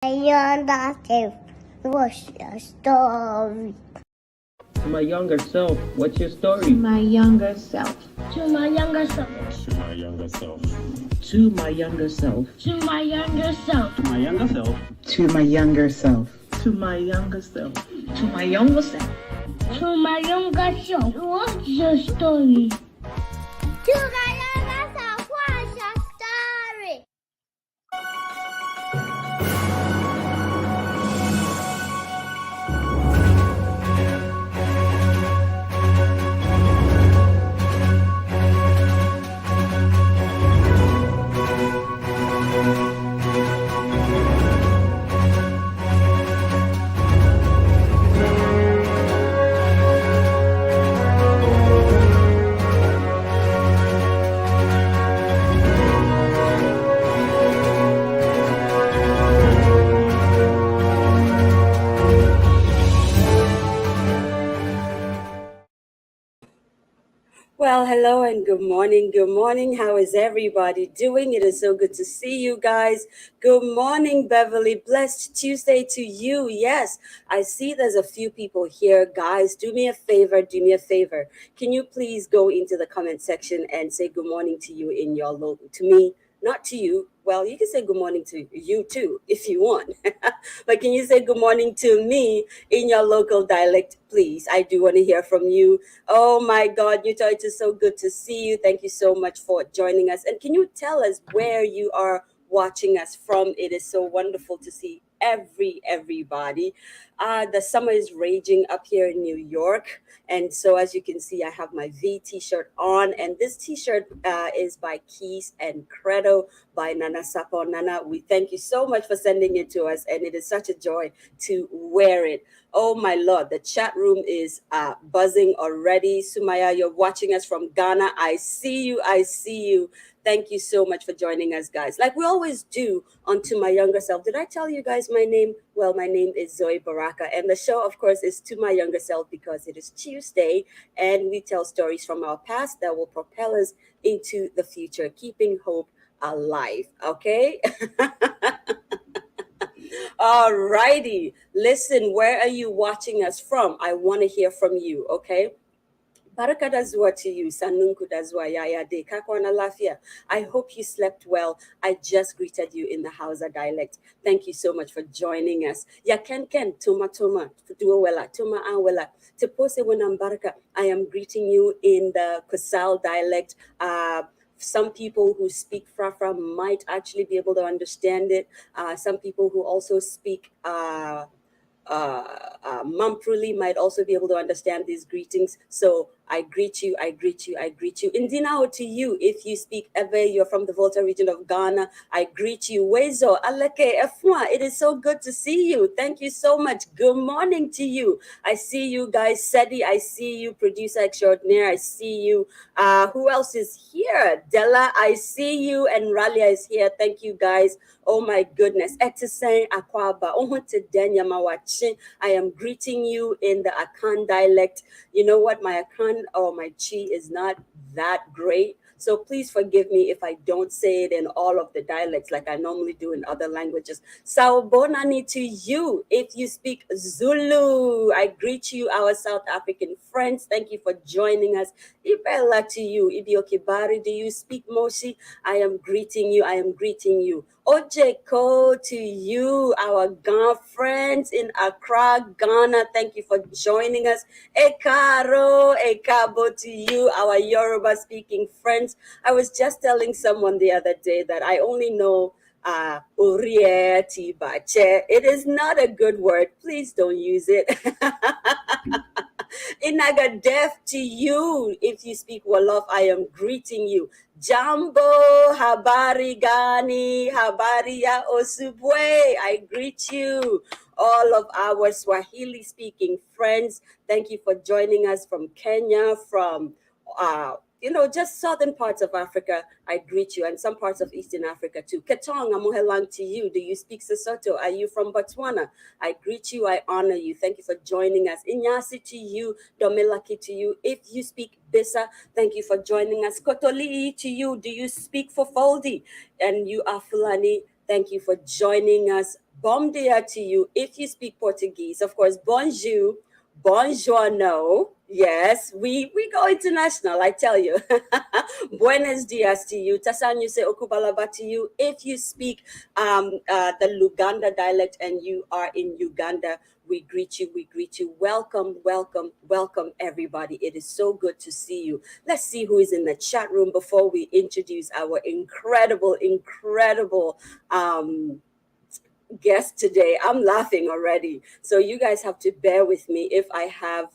younger self, what's your story? To my younger self, what's your To story? my younger self. To my younger self. To my younger self. To my younger self. To my younger self. To my younger self. To my younger self. To my younger self. To my younger self. To my younger self, what's your story? To my younger self, what's your story? Well, hello and good morning. Good morning. How is everybody doing? It is so good to see you guys. Good morning, Beverly. Blessed Tuesday to you. Yes, I see there's a few people here. Guys, do me a favor. Do me a favor. Can you please go into the comment section and say good morning to you in your local, to me, not to you. Well, you can say good morning to you too if you want. But can you say good morning to me in your local dialect, please? I do want to hear from you. Oh my God, Yuta, it is so good to see you. Thank you so much for joining us. And can you tell us where you are watching us from? It is so wonderful to see everybody. The summer is raging up here in New York. And so as you can see, I have my V t-shirt on. And this t-shirt is by Keys and Credo by Nana Sapo. Nana, we thank you so much for sending it to us. And it is such a joy to wear it. Oh my Lord, the chat room is buzzing already. Sumaya, you're watching us from Ghana. I see you. I see you. Thank you so much for joining us, guys. Like we always do on To My Younger Self. Did I tell you guys my name? Well, my name is Zoe Baraka. And the show, of course, is To My Younger Self because it is Tuesday. And we tell stories from our past that will propel us into the future, keeping hope alive. Okay? All righty. Listen, where are you watching us from? I want to hear from you, okay? Baraka da zuwa to you, Sanunku da zuwa yaya de kakwana lafia. I hope you slept well. I just greeted you in the Hausa dialect. Thank you so much for joining us. Ya ken tuma duwela, tuma anwela. Tepose wenam baraka. I am greeting you in the Kusal dialect. Some people who speak Frafra might actually be able to understand it. Some people who also speak Mampruli might also be able to understand these greetings. So I greet you, I greet you, I greet you. Indinao to you, if you speak Ewe, you're from the Volta region of Ghana, I greet you. Wezo, Aleke, Efwa, it is so good to see you. Thank you so much. Good morning to you. I see you guys. Sedi, I see you. Producer extraordinaire, I see you. Who else is here? Della, I see you. And Ralia is here. Thank you guys. Oh my goodness. Etisen Akwaba. I am greeting you in the Akan dialect. You know what? My Akan or my Chi is not that great. So please forgive me if I don't say it in all of the dialects like I normally do in other languages. Sawubonani to you. If you speak Zulu, I greet you, our South African friends. Thank you for joining us. Ibella to you. Ibiokibari, do you speak Moshi? I am greeting you. I am greeting you. Ojeko to you, our Ghana friends in Accra, Ghana. Thank you for joining us. Ekaro, Ekabo to you, our Yoruba speaking friends. I was just telling someone the other day that I only know Urie Tibache. It is not a good word. Please don't use it. Inaga deaf to you. If you speak Wolof, I am greeting you. Jambo, habari gani, habari ya osubwe. I greet you. All of our Swahili speaking friends, thank you for joining us from Kenya, from just southern parts of Africa. I greet you, and some parts of Eastern Africa too. Ketong, amuhelang to you. Do you speak Sesotho? Are you from Botswana? I greet you. I honor you. Thank you for joining us. Inyasi to you. Domelaki to you. If you speak Bisa, thank you for joining us. Kotoli to you. Do you speak Fofoldi? And you are Fulani. Thank you for joining us. Bom dia to you if you speak Portuguese. Of course, bonjour, bonjour, no. Yes, we go international, I tell you. Buenos dias to you. Tasanyu se okubalaba to you if you speak the Luganda dialect and you are in Uganda. We greet you. We greet you. Welcome, welcome, welcome, everybody. It is so good to see you. Let's see who is in the chat room before we introduce our incredible, incredible guest today. I'm laughing already. So you guys have to bear with me if I have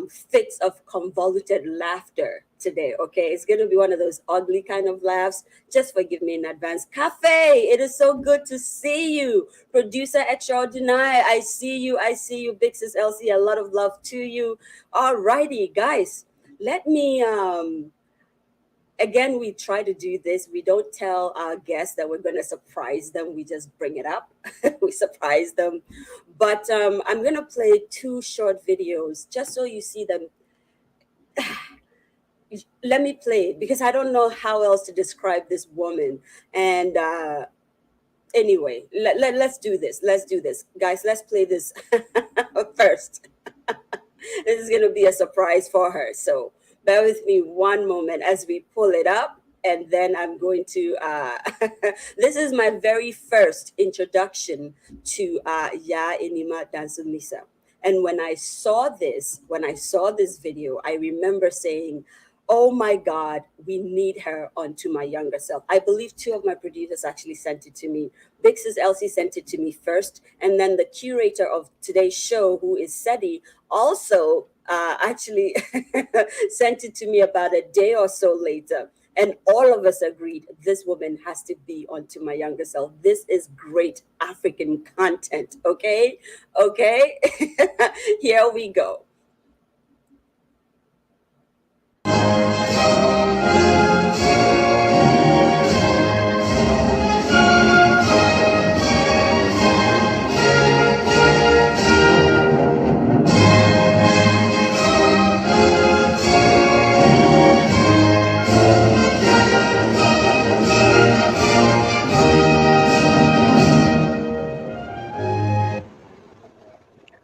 fits of convoluted laughter today. Okay, it's going to be one of those ugly kind of laughs. Just forgive me in advance. Cafe, it is so good to see you. Producer extraordinaire, I see you. I see you. Big Sis Elsie, a lot of love to you. Alrighty, guys, let me again, we try to do this. We don't tell our guests that we're going to surprise them. We just bring it up. We surprise them. But I'm going to play 2 short videos just so you see them. Let me play it because I don't know how else to describe this woman. And anyway, let's do this. Let's do this. Guys, let's play this first. This is going to be a surprise for her. So bear with me one moment as we pull it up. And then I'm going to, this is my very first introduction to Yaa Anima Danso-Misa. And when I saw this video, I remember saying, oh my God, we need her onto my younger self. I believe 2 of my producers actually sent it to me. Big Sis Elsie sent it to me first. And then the curator of today's show, who is Seti, also actually sent it to me about a day or so later. And all of us agreed this woman has to be onto my younger self. This is great African content. Okay? Okay? Here we go.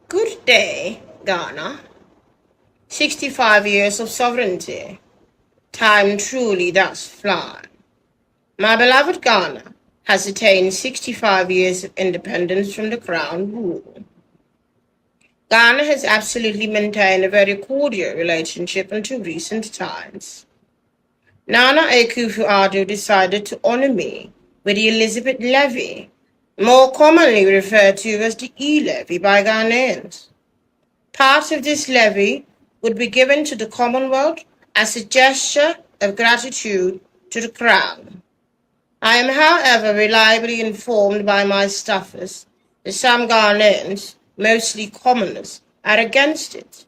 Good day, Ghana. 65 years of sovereignty. Time truly does fly. My beloved Ghana has attained 65 years of independence from the crown rule. Ghana has absolutely maintained a very cordial relationship until recent times. Nana Akufo-Addo decided to honor me with the Elizabeth Levy, more commonly referred to as the E-Levy by Ghanaians. Part of this levy would be given to the Commonwealth as a gesture of gratitude to the Crown. I am, however, reliably informed by my staffers that some Ghanaians, mostly commoners, are against it.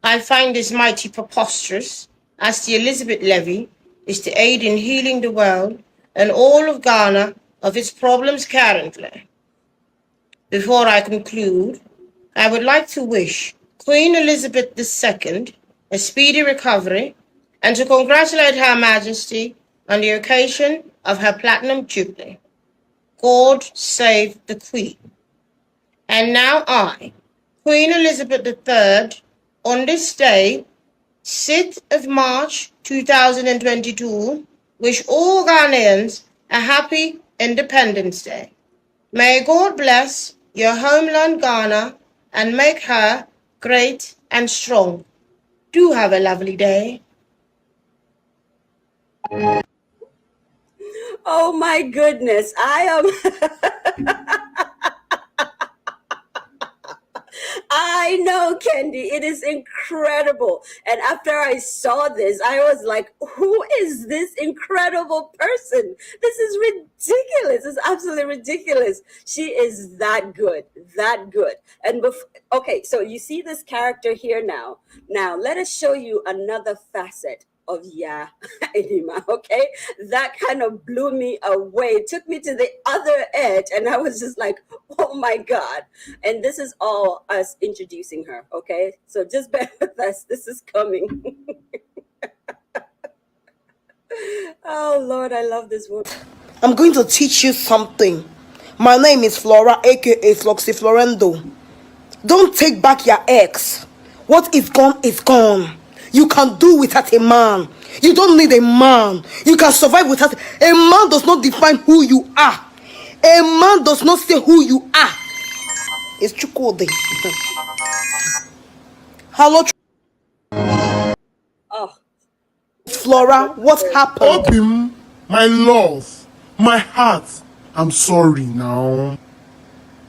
I find this mighty preposterous, as the Elizabeth Levy is to aid in healing the world and all of Ghana of its problems currently. Before I conclude, I would like to wish Queen Elizabeth II a speedy recovery and to congratulate Her Majesty on the occasion of her Platinum Jubilee. God save the Queen. And now I, Queen Elizabeth III, on this day, 6th of March 2022, wish all Ghanaians a happy Independence Day. May God bless your homeland Ghana and make her great and strong. Do have a lovely day. Oh my goodness, I am I know, Kendi, it is incredible. And after I saw this, I was like, who is this incredible person? This is ridiculous. It's absolutely ridiculous. She is that good, that good. And okay, so you see this character here now. Now, let us show you another facet of Yaa Anima, okay? That kind of blew me away. It took me to the other edge, and I was just like, oh my God. And this is all us introducing her, okay? So just bear with us. This is coming. Oh, Lord, I love this woman. I'm going to teach you something. My name is Flora, aka Floxy Florendo. Don't take back your ex. What is gone is gone. You can do without a man. You don't need a man. You can survive without a man. Does not define who you are. A man does not say who you are. It's Chukwudi. Hello, Oh, Flora. What happened? Opium, my love, my heart. I'm sorry now.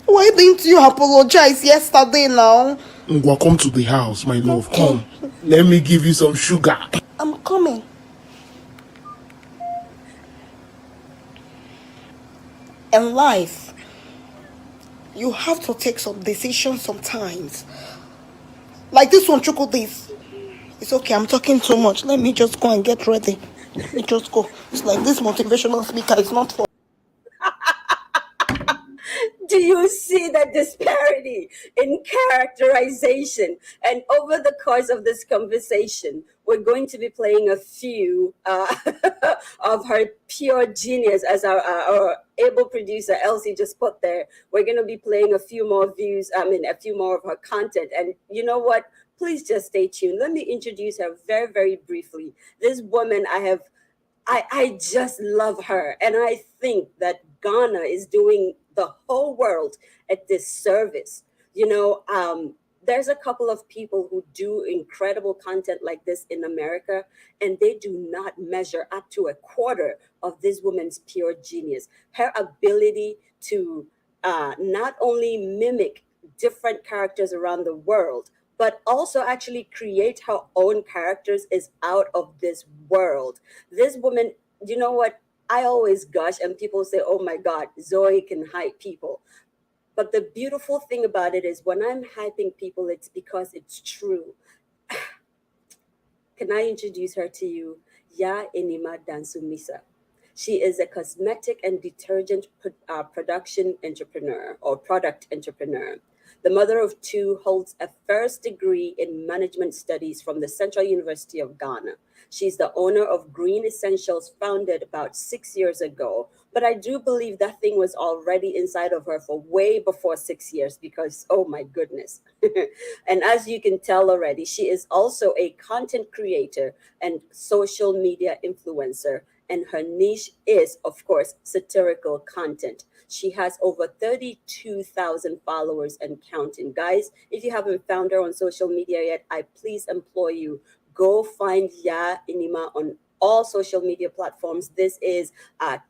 Why didn't you apologize yesterday now? Ngwa, come to the house, my love. Come. Let me give you some sugar. I'm coming. In life, you have to take some decisions sometimes. Like this one, Choco, this. It's okay, I'm talking too much. Let me just go and get ready. Let me just go. It's like this motivational speaker is not for. do you see the disparity in characterization? And over the course of this conversation, we're going to be playing a few of her pure genius, as our able producer Elsie just put there. We're going to be playing a few more a few more of her content. And you know what? Please just stay tuned. Let me introduce her very, very briefly. This woman, I just love her. And I think that Ghana is doing the whole world a disservice. There's a couple of people who do incredible content like this in America, and they do not measure up to a quarter of this woman's pure genius. Her ability to not only mimic different characters around the world, but also actually create her own characters is out of this world. This woman, you know what? I always gush, and people say, oh my God, Zoe can hype people. But the beautiful thing about it is when I'm hyping people, it's because it's true. Can I introduce her to you? Yaa Anima Danso-Misa. She is a cosmetic and detergent production entrepreneur or product entrepreneur. The mother of two, holds a first degree in management studies from the Central University of Ghana. She's the owner of Green Essentials, founded about 6 years ago. But I do believe that thing was already inside of her for way before 6 years because, oh my goodness. And as you can tell already, she is also a content creator and social media influencer. And her niche is, of course, satirical content. She has over 32,000 followers and counting. Guys, if you haven't found her on social media yet, I please implore you, go find Yaa Anima on all social media platforms. This is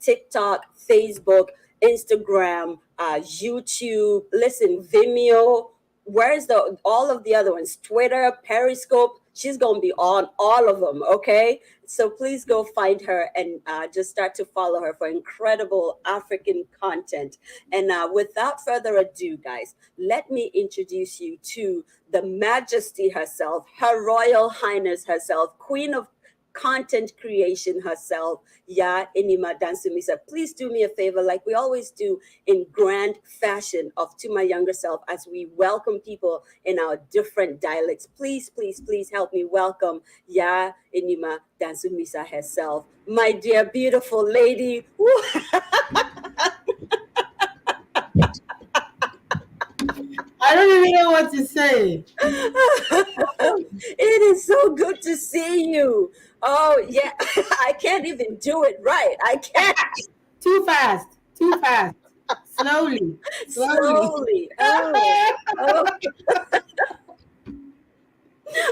TikTok, Facebook, Instagram, YouTube, listen, Vimeo. Where's all of the other ones? Twitter, Periscope. She's going to be on all of them, okay? So please go find her and just start to follow her for incredible African content. And without further ado, guys, let me introduce you to the Majesty herself, Her Royal Highness herself, Queen of Content Creation herself, Yaa Anima Danso-Misa. Please do me a favor, like we always do in grand fashion of To My Younger Self, as we welcome people in our different dialects. Please, please, please help me welcome Yaa Anima Danso-Misa herself. My dear, beautiful lady. I don't even know what to say. It is so good to see you. Oh, yeah. I can't even do it right. I can't. Too fast. Too fast. Slowly. Slowly. Oh.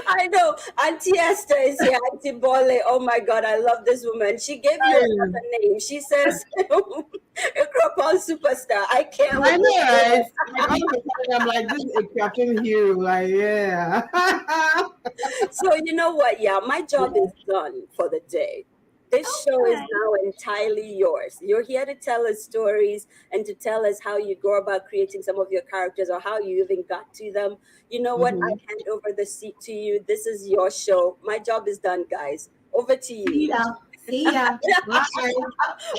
I know. Auntie Esther is here. Auntie Bole. Oh my God, I love this woman. She gave you another name. She says, Ekropon Superstar. I can't. I know, right? I'm like, this is a cracking hero. Like, yeah. So you know what? Yeah, my job is done for the day. This show is now entirely yours. You're here to tell us stories and to tell us how you go about creating some of your characters or how you even got to them. You know what? I hand over the seat to you. This is your show. My job is done, guys. Over to you. See ya. See ya. Bye.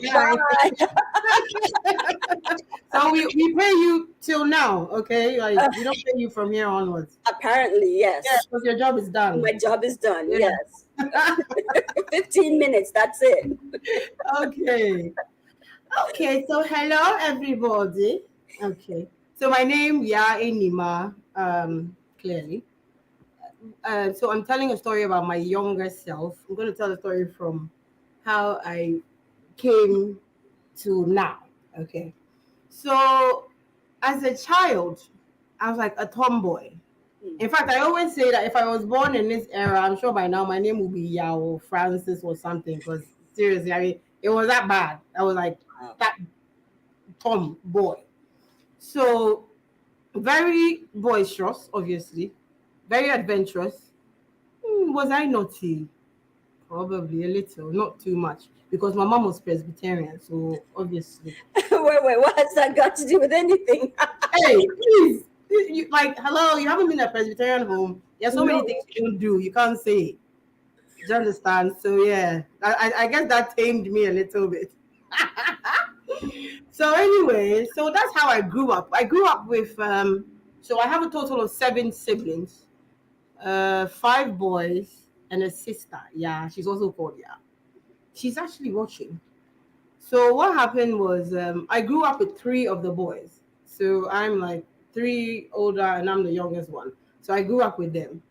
Bye. So we pay you till now, okay? Like we don't pay you from here onwards. Apparently, yes. Yeah, because your job is done. My job is done, Yeah. yes. 15 minutes, that's it. Okay. Okay, so hello everybody. Okay, so my name Yaa Anima. Clearly, so I'm telling a story about my younger self. I'm going to tell a story from how I came to now. Okay, so as a child, I was like a tomboy. In fact, I always say that if I was born in this era, I'm sure by now my name would be Yao or Francis or something. Because seriously, I mean, it was that bad. I was like that Tom boy. So very boisterous, obviously, very adventurous. Was I naughty? Probably a little, not too much, because my mom was Presbyterian, so obviously. Wait, what has that got to do with anything? Hey, please, like, hello, you haven't been at Presbyterian home. There's so many No. things you don't do. You can't say. Do you understand? So yeah, I guess that tamed me a little bit. So anyway, so that's how I grew up. I grew up with so I have a total of 7 siblings, 5 boys and a sister. Yeah, she's also called Yeah. She's actually watching. So what happened was I grew up with 3 of the boys. So I'm like 3 older and I'm the youngest one. So I grew up with them.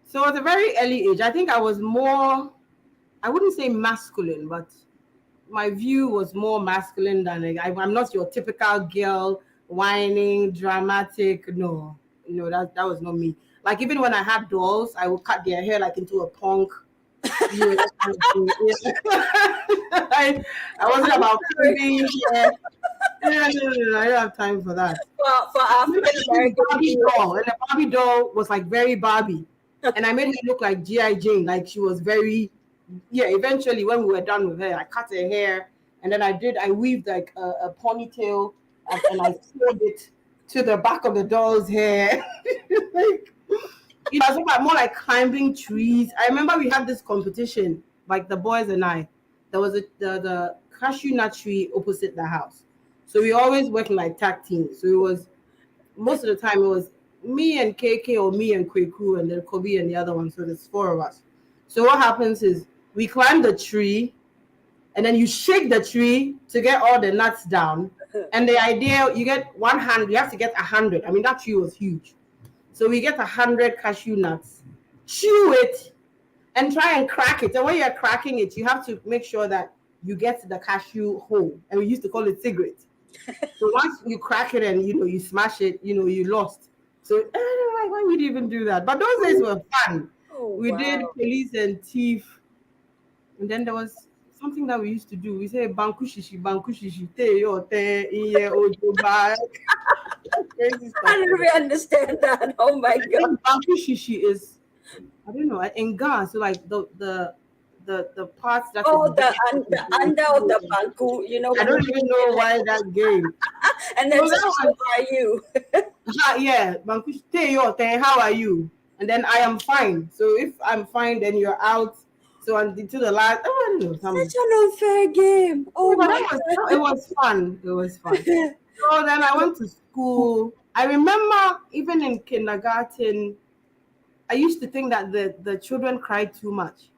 So at a very early age, I think I was more, I wouldn't say masculine, but my view was more masculine than I'm not your typical girl, whining, dramatic. No, no, that was not me. Like even when I had dolls, I would cut their hair like into a punk. Yeah, that kind of thing. Yeah. I wasn't about combing hair. No, I don't have time for that. For African American Barbie viewers. doll, and the Barbie doll was like very Barbie, and I made her look like GI Jane, like she was very. Yeah, eventually when we were done with her, I cut her hair, and then I weaved like a ponytail, and I sewed it to the back of the doll's hair. Like, it was about more like climbing trees. I remember we had this competition, like the boys and I. There was the cashew nut tree opposite the house, so we always worked like tag teams. So it was most of the time it was me and KK or me and Kweku and then Kobe and the other one. So there's 4 of us. So what happens is we climb the tree and then you shake the tree to get all the nuts down. And the idea you get 100, you have to get 100. I mean that tree was huge. So we get 100 cashew nuts, chew it, and try and crack it. And when you're cracking it, you have to make sure that you get the cashew whole. And we used to call it cigarette. So once you crack it and you smash it, you lost. So I don't know why would you even do that? But those days were fun. We did police and thief, and then there was something that we used to do. We say banku shishi, te yo te iye ojo ba. Crazy stuff. I didn't really understand that. Oh my god. Banku shishi is, I don't know, in Ghana, so like the parts that The under of the banku, I don't even know why that game. and then So that how are you? Yeah, Banku, stay your thing. How are you? And then I am fine. So if I'm fine, then you're out. So until the last, oh, I don't know. Such an unfair game. Oh But my it was fun. It was fun. So then I went to school. I remember even in kindergarten, I used to think that the children cried too much.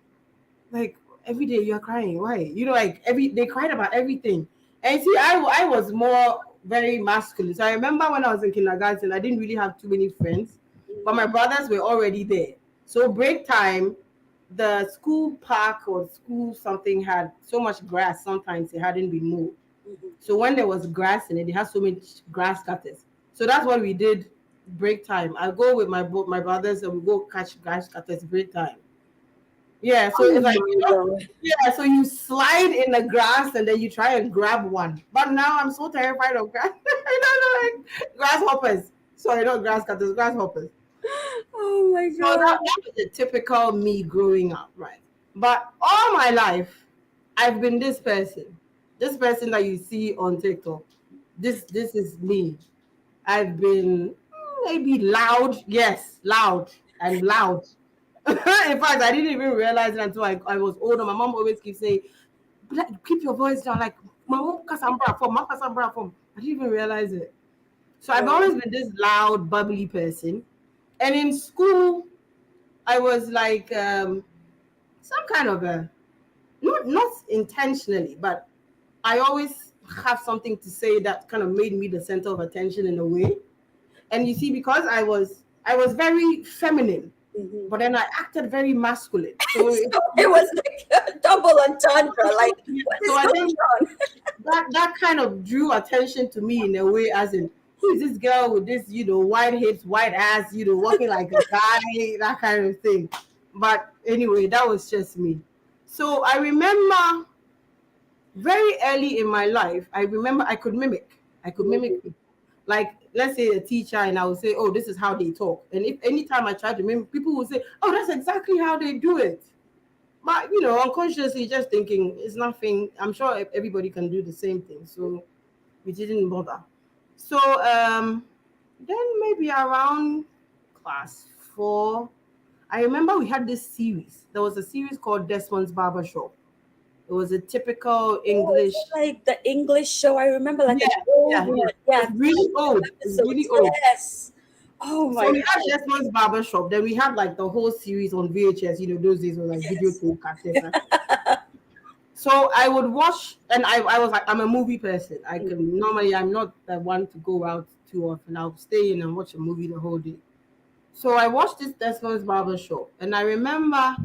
Like every day you're crying. Why? Like they cried about everything. And see, I was more very masculine. So I remember when I was in kindergarten, I didn't really have too many friends, but my brothers were already there. So break time, the school park or school something had so much grass. Sometimes it hadn't been moved. So when there was grass in it, it had so much grass cutters. So that's what we did. Break time. I go with my brothers and we go catch grass cutters break time. Yeah, so it's like so you slide in the grass and then you try and grab one. But now I'm so terrified of grass. I don't know, like grasshoppers. Sorry, not grass cutters, grasshoppers. Oh my So god. that was the typical me growing up, right? But all my life, I've been this person. This person that you see on TikTok. This is me. I've been maybe loud, yes, loud and loud. In fact, I didn't even realize it until I was older. My mom always keeps saying, keep your voice down. Like, Mama, I didn't even realize it. So I've always been this loud, bubbly person. And in school, I was like some kind of a, not intentionally, but I always have something to say that kind of made me the center of attention in a way. And you see, because I was very feminine, but then I acted very masculine. So So it was like a double entendre. Like, what is so I going think on? that kind of drew attention to me in a way, as in, who is this girl with this, white hips, white ass, walking like a guy, that kind of thing. But anyway, that was just me. So I remember very early in my life, I remember I could mimic. People. Like, let's say a teacher, and I would say, oh, this is how they talk. And if anytime I try to mimic, people would say, oh, that's exactly how they do it. But, unconsciously just thinking it's nothing. I'm sure everybody can do the same thing. So we didn't bother. So then maybe around class 4, I remember we had this series. There was a series called Desmond's Barbershop. It was a typical English. Like the English show. I remember like Yeah, an old yeah, one. yeah. Yeah, It's really old. It's really old. Yes. Oh my So we god. had Desmond's Barbershop. Then we had like the whole series on VHS. Those days were like video tape cassettes. So I would watch, and I was like, I'm a movie person. I'm not the one to go out too often. I'll stay in and watch a movie the whole day. So I watched this Desmond's Barbershop, and I remember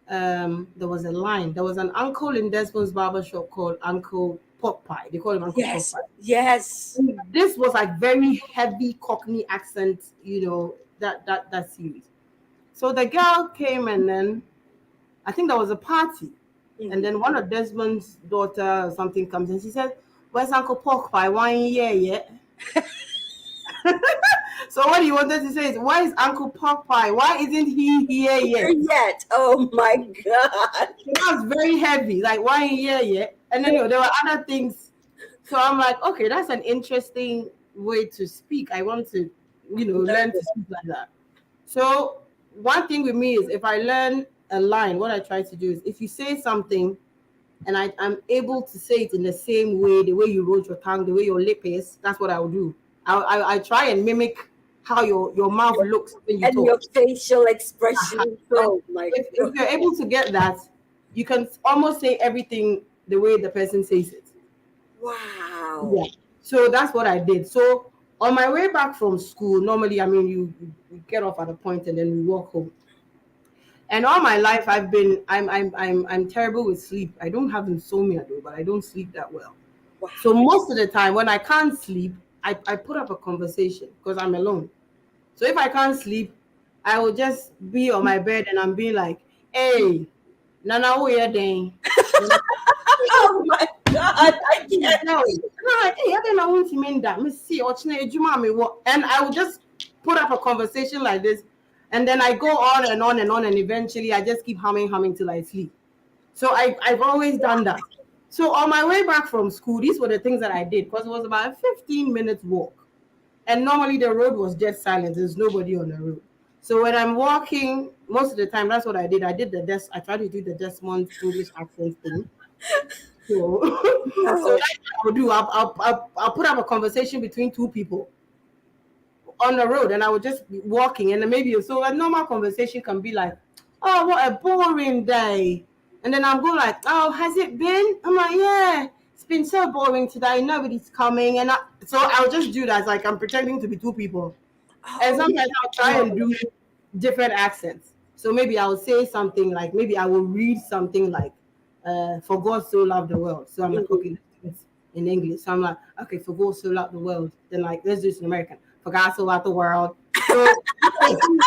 there was a line. There was an uncle in Desmond's Barbershop called Uncle Pork Pie. They call him Uncle Pork Pie. Yes. This was like very heavy Cockney accent, that series. So the girl came, and then I think there was a party. And then one of Desmond's daughter or something comes and she says, where's Uncle Pork Pie? Why ain't here yet? So what he wanted to say is, why is Uncle Pork Pie? Why isn't he here yet? Oh my god. That was very heavy. Like, why ain't here yet? And then there were other things. So I'm like, okay, that's an interesting way to speak. I want to, learn to speak like that. So one thing with me is, if I learn a line, what I try to do is, if you say something and I'm able to say it in the same way, the way you roll your tongue, the way your lip is, that's what I will do. I try and mimic how your mouth looks when you and talk. your facial expression. So oh my if god. you're able to get that, you can almost say everything the way the person says it. Wow. Yeah. So that's what I did. So on my way back from school, normally, you get off at a point and then we walk home. And all my life, I'm terrible with sleep. I don't have insomnia though, but I don't sleep that well. Wow. So most of the time when I can't sleep, I put up a conversation because I'm alone. So if I can't sleep, I will just be on my bed and I'm being like, hey, Nana, who you doing? Oh my god, I can't. And I will just put up a conversation like this, and then I go on and on and on, and eventually I just keep humming till I sleep. So I've always done that. So on my way back from school, these were the things that I did, because it was about a 15-minute walk. And normally the road was dead silent. There's nobody on the road. So when I'm walking, most of the time, that's what I did. I tried to do the Desmond English accent thing. So that's what I would do. I'll put up a conversation between two people on the road, and I would just be walking, and then maybe so a normal conversation can be like, oh, what a boring day. And then I'm going like, oh, has it been? I'm like, yeah, it's been so boring today. Nobody's coming. And so I'll just do that. It's like I'm pretending to be two people. And sometimes I'll try and do different accents. So maybe I'll say something like, maybe I will read something like, for God so loved the world. So I'm like, okay, let's do it in English. So I'm like, okay, for God so loved the world. Then like, let's do it in American. For God so loved the world. So I do.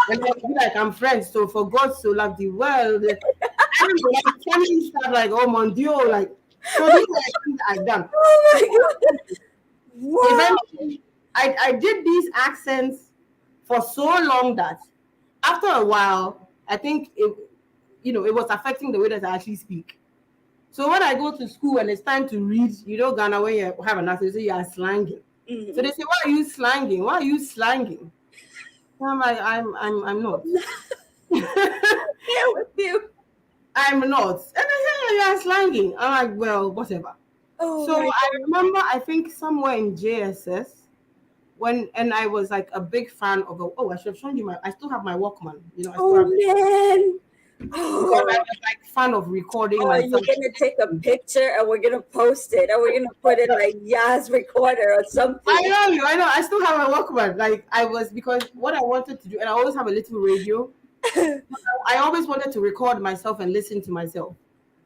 And then I'll be like, I'm French. So for God so loved the world. And like telling stuff like, oh mon Dieu, like, so these are things I've done. Oh my god. Wow. Eventually, I did these accents for so long that after a while, I think it was affecting the way that I actually speak. So when I go to school and it's time to read, Ghana, when you have an accent, so you are slanging. So they say, why are you slanging? Why are you slanging? And I'm like, I'm not. Here with you. I'm not. And they say, you're slanging. I'm like, well, whatever. Oh So my I remember, I think somewhere in JSS, and I was like a big fan of I should have shown you I still have my Walkman. I still have man. Because I was like fan of recording Oh, myself. you're gonna take a picture and we're gonna post it, and we're gonna put it like Yas recorder or something. I know. I still have a Walkman. Like I was, because what I wanted to do, and I always have a little radio. I always wanted to record myself and listen to myself.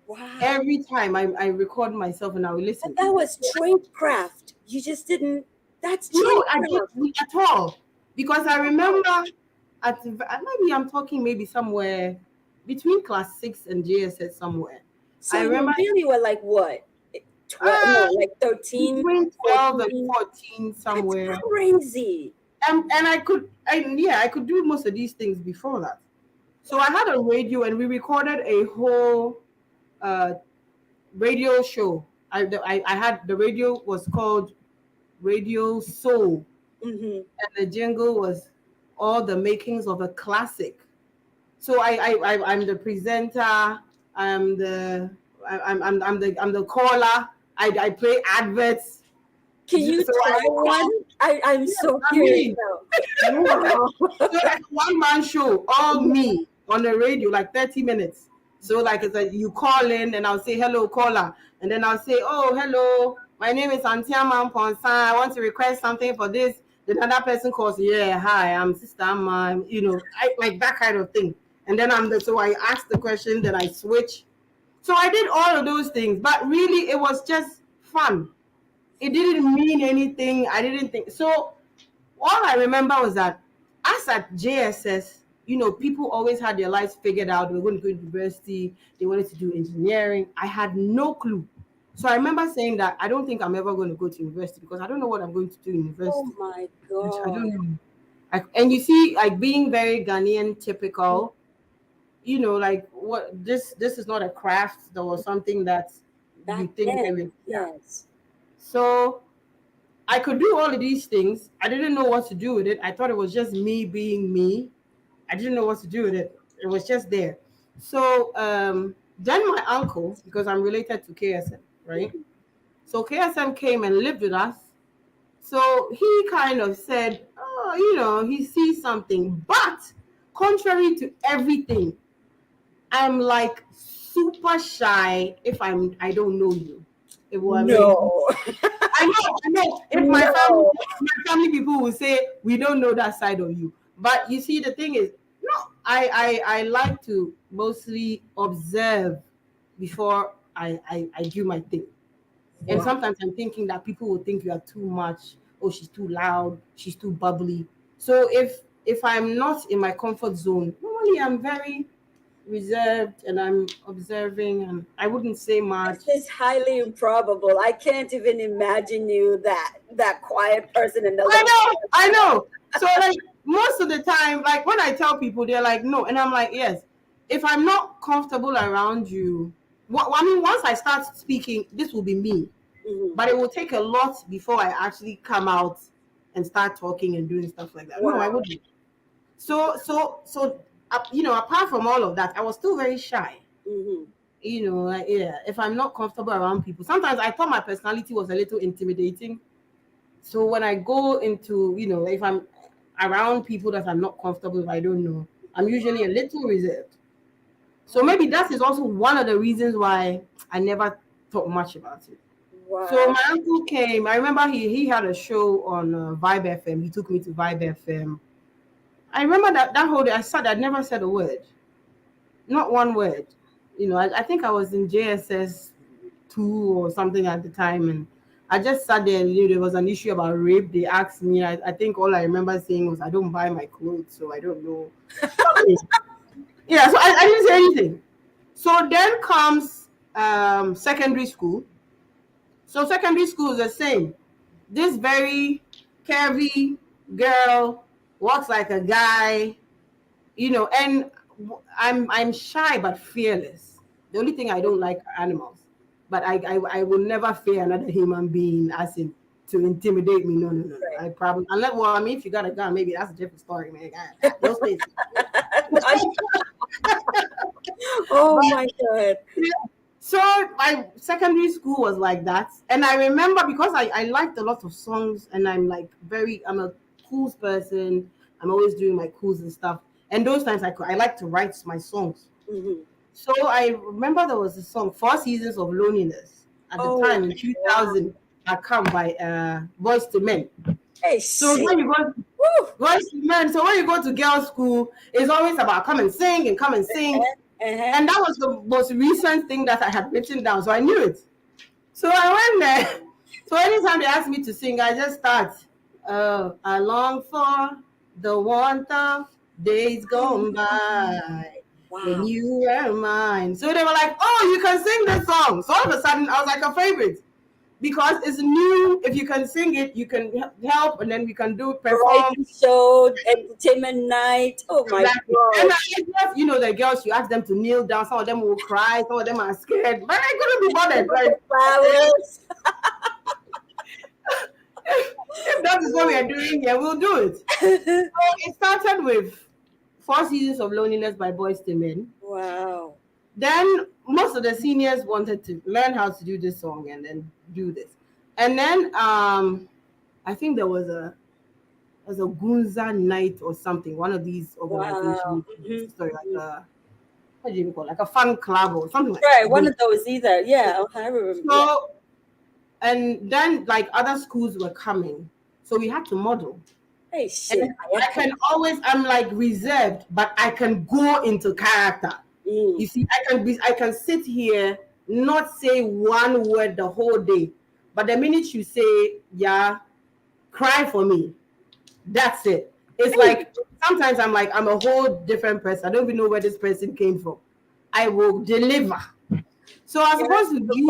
Wow. Every time I record myself and I will listen. But that was tradecraft. You just didn't. That's No, I tradecraft. didn't at all. Because I remember maybe I'm talking maybe somewhere between class 6 and JSS somewhere. So I you remember really were like what? 12, no, like 13, between 12 14. and 14 somewhere. That's crazy. And I could do most of these things before that. So I had a radio and we recorded a whole radio show. I had, the radio was called Radio Soul, Mm-hmm. and the jingle was all the makings of a classic. So I'm the presenter. I'm the caller. I play adverts. Can you So try one? I'm so curious now. Wow. So like one man show, all me on the radio, like 30 minutes. So like it's a, you call in and I'll say hello caller, and then I'll say, oh hello, my name is Antiama Ponsan. I want to request something for this. Then another person calls, yeah, hi, I'm Sister Amma, I like that kind of thing. And then so I ask the question, then I switch. So I did all of those things, but really it was just fun. It didn't mean anything. I didn't think so. All I remember was that as at JSS, people always had their lives figured out. They were going to go to university. They wanted to do engineering. I had no clue. So I remember saying that I don't think I'm ever going to go to university because I don't know what I'm going to do in university. Oh my God. I don't know. And you see, like being very Ghanaian typical, like what this is not a craft or something that Back you think then, yes. So I could do all of these things. I didn't know what to do with it. I thought it was just me being me. I didn't know what to do with it. It was just there. So then my uncle, because I'm related to KSM, right? So KSM came and lived with us. So he kind of said, oh, he sees something. But contrary to everything, I'm like super shy if I don't know you. No. I know. If my family people will say we don't know that side of you. But you see, the thing is, no, I like to mostly observe before I do my thing. Wow. And sometimes I'm thinking that people will think you are too much. Oh, she's too loud. She's too bubbly. So if I'm not in my comfort zone, normally I'm very reserved and I'm observing and I wouldn't say much. This is highly improbable. I can't even imagine you that quiet person in the I know. So like most of the time, like when I tell people, they're like, no. And I'm like, yes. If I'm not comfortable around you, once I start speaking, this will be me. Mm-hmm. But it will take a lot before I actually come out and start talking and doing stuff like that. Wow. No, I wouldn't. So apart from all of that, I was still very shy. Mm-hmm. If I'm not comfortable around people, sometimes I thought my personality was a little intimidating. So when I go into, if I'm around people that I'm not comfortable with, I don't know, I'm usually a little reserved. So maybe that is also one of the reasons why I never thought much about it. Wow. So my uncle came. I remember he had a show on Vibe FM. He took me to Vibe FM. I remember that whole day I never said a word. Not one word. I think I was in JSS 2 or something at the time, and I just sat there and there was an issue about rape. They asked me, I think all I remember saying was, I don't buy my clothes, so I don't know. Yeah, so I didn't say anything. So then comes secondary school. So secondary school is the same. This very curvy girl walks like a guy, and I'm shy but fearless. The only thing I don't like are animals. But I will never fear another human being as in to intimidate me. No. Right. I probably if you got a gun, maybe that's a different story, man. Those things. Oh my God. So my secondary school was like that. And I remember because I liked a lot of songs and I'm a cools person. I'm always doing my cools and stuff. And those times I like to write my songs. Mhm. So I remember there was a song, Four Seasons of Loneliness, at the Oh, time in 2000, had come by Boys to Men. hey, So shit. when you go, Woo. Boys to Men, so when you go to girls' school, it's always about come and sing and come and sing. And that was the most recent thing that I had written down, so I knew it. So I went there. So anytime they ask me to sing, I just start. I long for the warmth of days gone by when Wow. you were mine. So they were like, "Oh, you can sing this song." So all of a sudden, I was like a favorite because it's new. If you can sing it, you can help, and then we can do perform. Variety show, entertainment night. Oh my Exactly. And God. I guess, the girls, you ask them to kneel down. Some of them will cry. Some of them are scared. But I couldn't be bothered. Like, Flowers. if that is what we are doing, yeah, we'll do it. So it started with Four Seasons of Loneliness by Boys to Men. Wow. Then most of the seniors wanted to learn how to do this song and then do this. And then I think there was a Gunza night or something, one of these organizations. Wow. Sorry, like what do you call it? Like a fun club or something like Right, that. one of those either. Yeah, I remember. So, and then like other schools were coming, so we had to model. Hey, shit. And I'm like reserved, but I can go into character. You see, I can sit here, not say one word the whole day, but the minute you say, yeah, cry for me, that's it. It's like sometimes I'm like, I'm a whole different person. I don't even know where this person came from. I will deliver. So I was supposed to be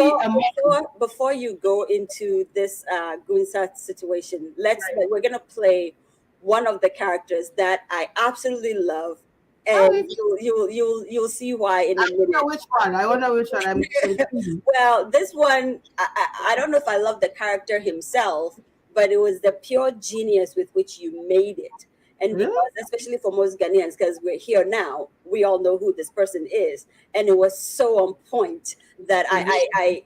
before you go into this Gunsa situation, we're gonna play one of the characters that I absolutely love, and you'll see why in a minute. I wonder which one. Well, this one I don't know if I love the character himself, but it was the pure genius with which you made it. And because, especially for most Ghanaians, because we're here now, we all know who this person is. And it was so on point that I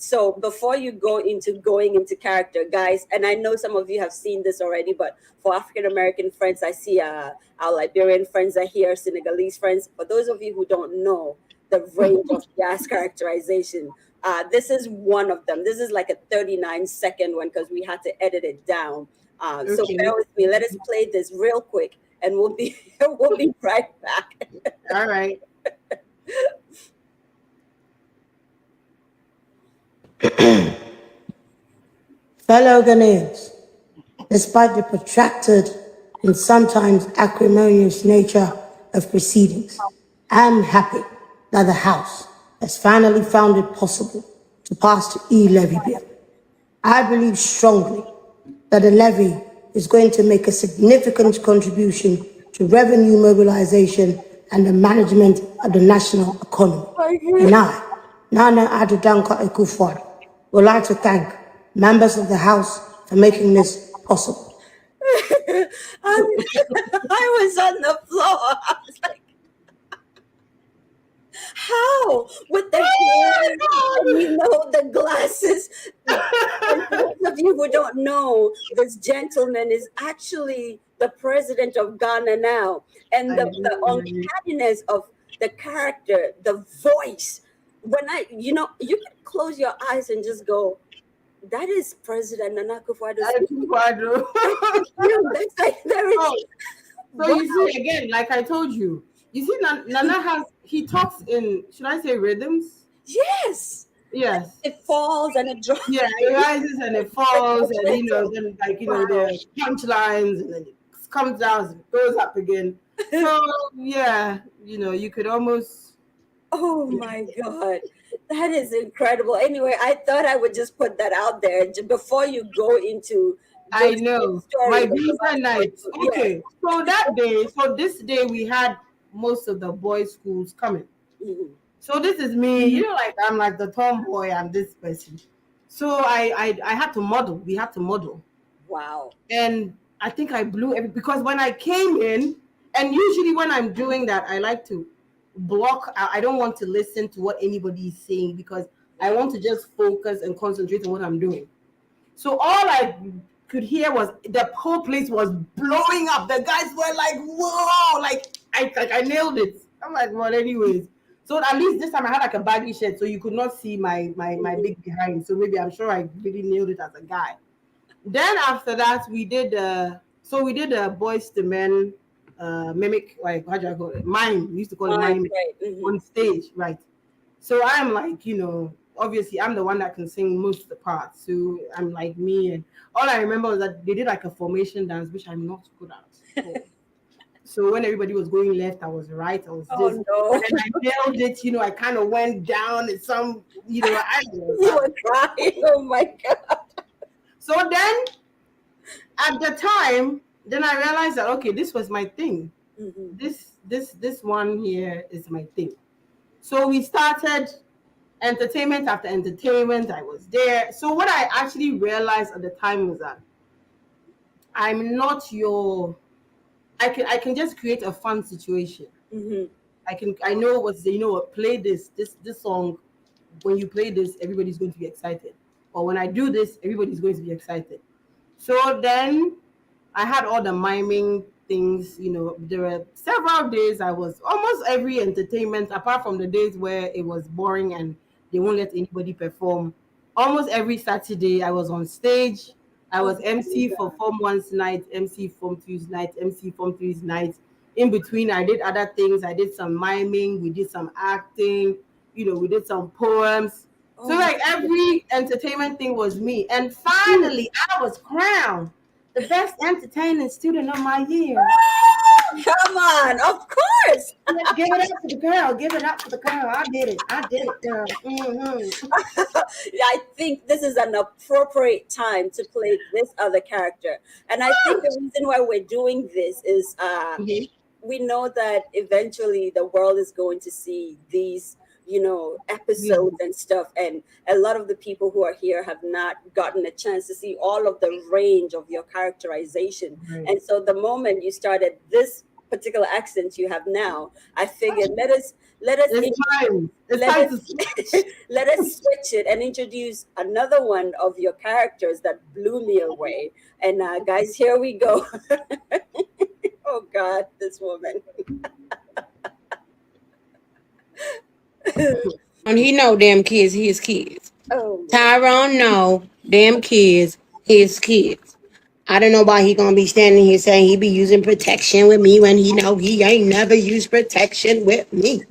so before you going into character, guys, and I know some of you have seen this already, but for African American friends, I see our Liberian friends are here, Senegalese friends. For those of you who don't know the range of Yaa's characterization, this is one of them. This is like a 39-second one because we had to edit it down. So bear with me. Let us play this real quick, and we'll be right back. All right. Fellow Ghanaians, despite the protracted and sometimes acrimonious nature of proceedings, I am happy that the House has finally found it possible to pass the e-levy bill. I believe strongly that the levy is going to make a significant contribution to revenue mobilization and the management of the national economy. And I, Nana Addo Dankwa Akufo-Addo, would like to thank members of the House for making this possible. I was on the floor. I was like, how? With the hair, and, the glasses. And for those of you who don't know, this gentleman is actually the president of Ghana now. And the uncanniness of the character, the voice. When you can close your eyes and just go, that is President Nana Akufo-Addo. That's like, there is. So you see, again, like I told you, Nana he talks in, should I say rhythms? Yes. Yes. It falls and it drops. Yeah, it rises and it falls, and then the punchlines, and then it comes down and goes up again. So yeah, you could almost. Oh my God. That is incredible. Anyway, I thought I would just put that out there before you go into. I know. My visa night. Okay. Yeah. So this day we had most of the boys' schools coming. Mm-hmm. So this is me, like I'm like the tomboy, I'm this person. So I had to model. We had to model. Wow. And I think I blew because when I came in, and usually when I'm doing that, I like to block. I don't want to listen to what anybody is saying because I want to just focus and concentrate on what I'm doing. So all I could hear was the whole place was blowing up. The guys were like, "Whoa!" Like I nailed it. I'm like, well, anyways. So at least this time I had like a baggy shirt, so you could not see my big behind. So maybe I'm sure I really nailed it as a guy. Then after that, we did a boys to men mimic, like how do I call it? Mime. We used to call it mime Right. on stage, right? So I'm like, obviously I'm the one that can sing most of the parts. So I'm like me, and all I remember was that they did like a formation dance, which I'm not good at. So when everybody was going left, I was right. I was Oh this. no. And I nailed it. I kind of went down in some, I You were crying. Oh my God. So then, at the time, then I realized that okay, this was my thing. This one here is my thing. So we started entertainment after entertainment. I was there. So what I actually realized at the time was that I'm not your. I can just create a fun situation. I know what's what, play this song. When you play this, everybody's going to be excited. Or when I do this, everybody's going to be excited. So then I had all the miming things. There were several days I was almost every entertainment, apart from the days where it was boring and they won't let anybody perform. Almost every Saturday I was on stage. I was MC for Form 1's night, MC Form 2's night, MC Form 3's night. In between, I did other things. I did some miming, we did some acting, we did some poems. So like every entertainment thing was me. And finally I was crowned the best entertaining student of my year. Come on, of course. Give it up for the girl. Give it up for the girl. I did it, girl. I think this is an appropriate time to play this other character. And I think the reason why we're doing this is we know that eventually the world is going to see these episodes and stuff, and a lot of the people who are here have not gotten a chance to see all of the range of your characterization. And so the moment you started this particular accent you have now, I figured let us let us switch it and introduce another one of your characters that blew me away. And guys, here we go. Oh God, this woman. And he know them kids, his kids. Oh, Tyrone know them kids, his kids. I don't know why he gonna be standing here saying he be using protection with me when he know he ain't never used protection with me.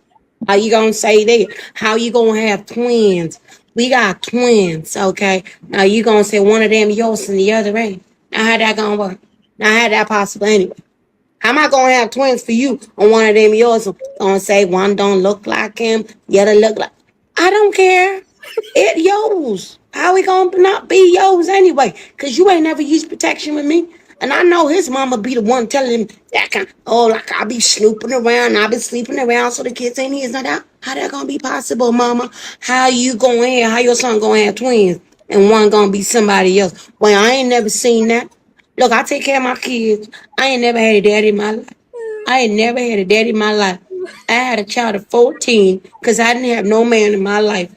How you gonna say that? How you gonna have twins? We got twins, okay? Now you gonna say one of them yours and the other ain't. Now how that gonna work? Now how that possible anyway? How am I gonna have twins for you on one of them yours? Gonna say one don't look like him, the other look like. I don't care. It yours. How we gonna not be yours anyway? Cause you ain't never used protection with me. And I know his mama be the one telling him that kind. Oh, like I be snooping around, I be sleeping around, so the kids ain't his. Not that. How that gonna be possible, mama? How you gonna have? How your son gonna have twins and one gonna be somebody else? Well, I ain't never seen that. Look, I take care of my kids. I ain't never had a daddy in my life. I ain't never had a daddy in my life. I had a child at 14 because I didn't have no man in my life.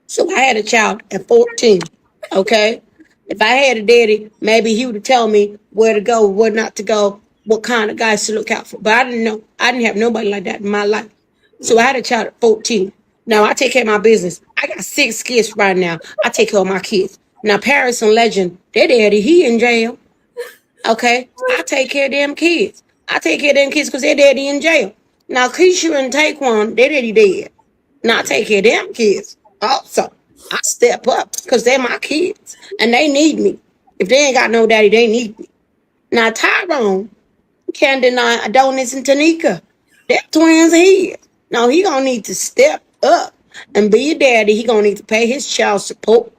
So I had a child at 14. Okay? If I had a daddy, maybe he would have told me where to go, where not to go, what kind of guys to look out for. But I didn't know. I didn't have nobody like that in my life. So I had a child at 14. Now I take care of my business. I got 6 kids right now. I take care of my kids. Now Paris and Legend, their daddy, he in jail. Okay? I take care of them kids. I take care of them kids because their daddy in jail. Now Keisha and Taekwon, their daddy dead. Now I take care of them kids. Also, I step up because they're my kids and they need me. If they ain't got no daddy, they need me. Now Tyrone, can't deny Adonis and Tanika. They're twins here. Now he gonna need to step up and be a daddy. He gonna need to pay his child support.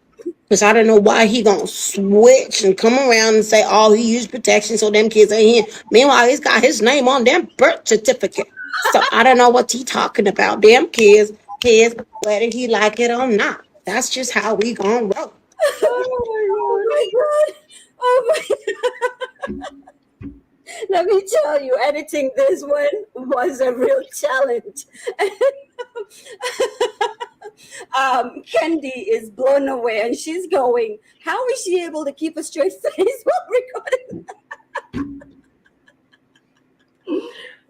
Because I don't know why he gonna switch and come around and say, oh, he used protection so them kids ain't here. Meanwhile, he's got his name on them birth certificate. So I don't know what he talking about. Them kids, whether he like it or not. That's just how we gonna roll. Oh my God. Oh my God. Let me tell you, editing this one was a real challenge. Kendi is blown away and she's going, how is she able to keep a straight face while recording?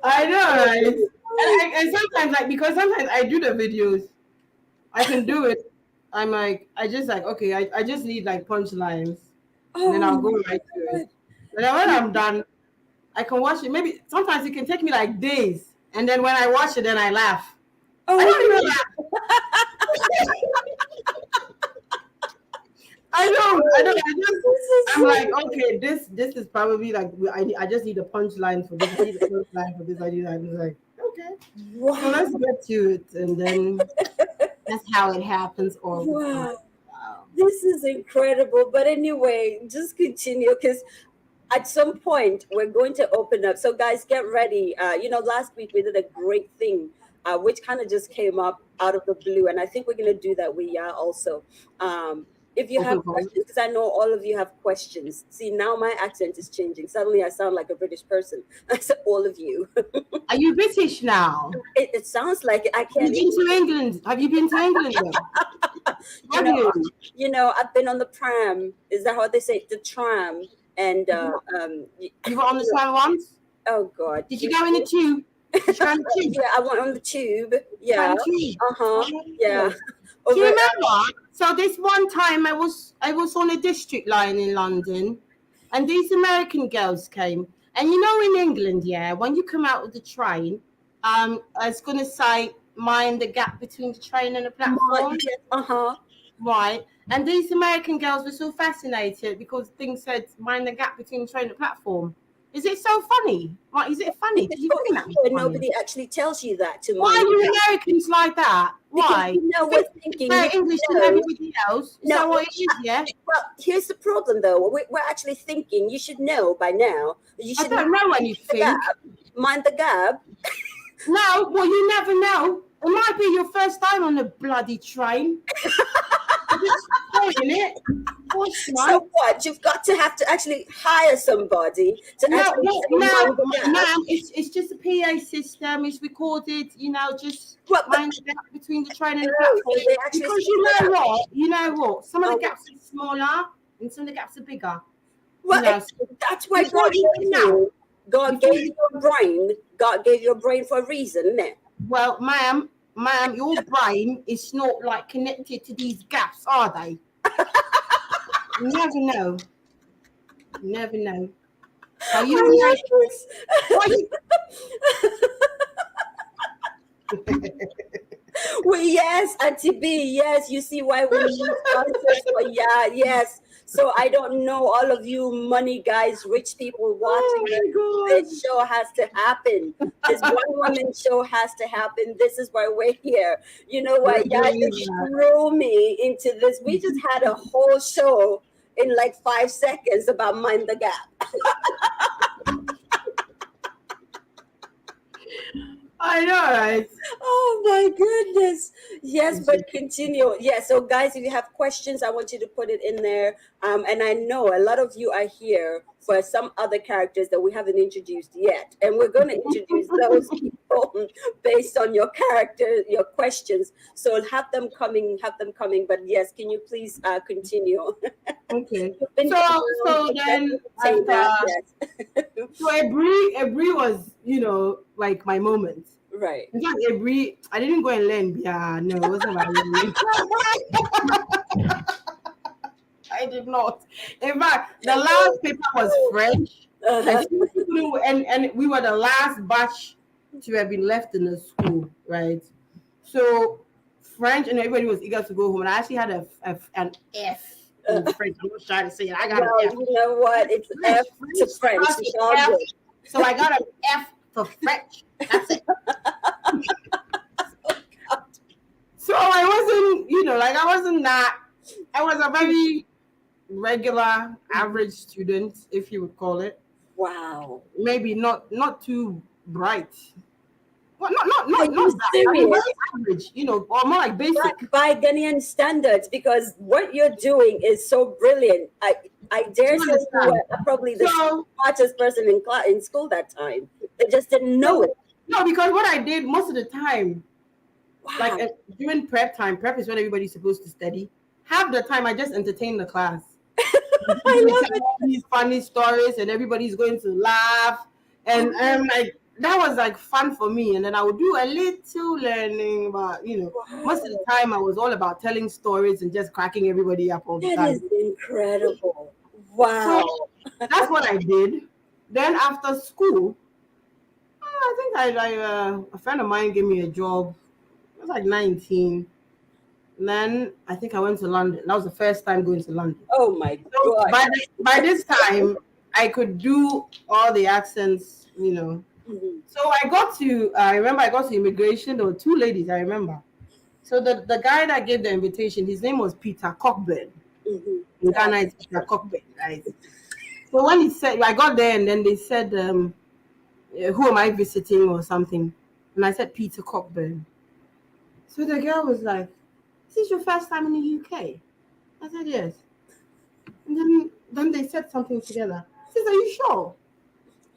I know, right? And and sometimes like because sometimes I do the videos, I can do it. I'm like I just like okay, I just need like punchlines, and then I'll go right to it. And then when I'm done, I can watch it. Maybe sometimes it can take me like days, and then when I watch it, then I laugh. I don't even laugh. I don't. I'm like, okay, this is probably like I just need a punchline for this. I need a punchline for this. I need. I'm like, okay. Wow. So let's get to it, and then that's how it happens all the time. Wow. This is incredible. But anyway, just continue because at some point we're going to open up. So guys, get ready. Last week we did a great thing, which kind of just came up out of the blue, and I think we're going to do that with Yaa also. If you have questions, because I know all of you have questions. See, now my accent is changing. Suddenly I sound like a British person. I said all of you. Are you British now? It sounds like it. I can't. Have you been to England? Have you been to England? I've been on the tram. Is that how they say it? The tram? And you were on the tram once? Oh God! Did you go in the tube? Yeah, I went on the tube. Yeah. Yeah. Do you remember? So this one time I was on a district line in London, and these American girls came. And in England, yeah, when you come out of the train, I was gonna say mind the gap between the train and the platform. Right. And these American girls were so fascinated because things said mind the gap between the train and the platform. Is it so funny? Right? Is it funny? You think that nobody actually tells you that to why are you Americans like that? Why? We're thinking English to everybody else. Is that what it is? Yeah. Well, here's the problem, though. We're actually thinking you should know by now. You should I don't know anything. Mind the gap. No, well, you never know. It might be your first time on a bloody train. It. So what? You've got to have to actually hire somebody to no, it's just a PA system. It's recorded. Just mind the gap between the train and the platform. Because you know what? Some of the gaps are smaller and some of the gaps are bigger. Well, that's why God gave you a brain. God gave you a brain for a reason, isn't it? Well, ma'am, your brain is not like connected to these gaps, are they? You never know. You never know. Are you Well, yes, Auntie B, yes, you see why we need sponsors for yes. So I don't know, all of you money guys, rich people watching this show has to happen. This one woman show has to happen. This is why we're here. You know what? Y'all just threw me into this. We just had a whole show in like 5 seconds about Mind the Gap. I know, right? Oh my goodness. Yes, but continue. Yeah, so guys, if you have questions, I want you to put it in there. And I know a lot of you are here for some other characters that we haven't introduced yet. And we're going to introduce those people based on your character, your questions. So have them coming. But yes, can you please continue? Okay. So then so Ebri was, like my moment. Right. In fact, I didn't go and learn. Yeah, no, it wasn't my I did not. In fact, the last paper was French. And we were the last batch to have been left in the school, right? So French, and everybody was eager to go home. And I actually had an F in French. I'm not shy to say it. I got an F. You know what? It's F to French. So I got an F for French. That's it. So I wasn't I was a very regular, average student, if you would call it. Wow. Maybe not too bright. Well, not serious? I mean, very average, or more like basic. By Ghanaian standards, because what you're doing is so brilliant. I dare say you were probably the smartest person in school that time. They just didn't know it. No, because what I did most of the time, like during prep time, prep is when everybody's supposed to study. Half the time, I just entertain the class. I love it. All these funny stories, and everybody's going to laugh. And I'm like, that was like fun for me. And then I would do a little learning, but most of the time I was all about telling stories and just cracking everybody up all the That time. is incredible. Wow. So that's what I did. Then after school, I think a friend of mine gave me a job. I was like 19. And then I think I went to London. That was the first time going to London. Oh my So God. by this time, I could do all the accents, Mhm. So I remember I got to immigration. There were two ladies, I remember. So the guy that gave the invitation, his name was Peter Cockburn. Mhm. In Ghana, it's Peter Cockburn, right? So when he said, I got there and then they said, who am I visiting or something? And I said, Peter Cockburn. So the girl was like, is this your first time in the UK? I said, yes. And then they said something together. She said, are you sure?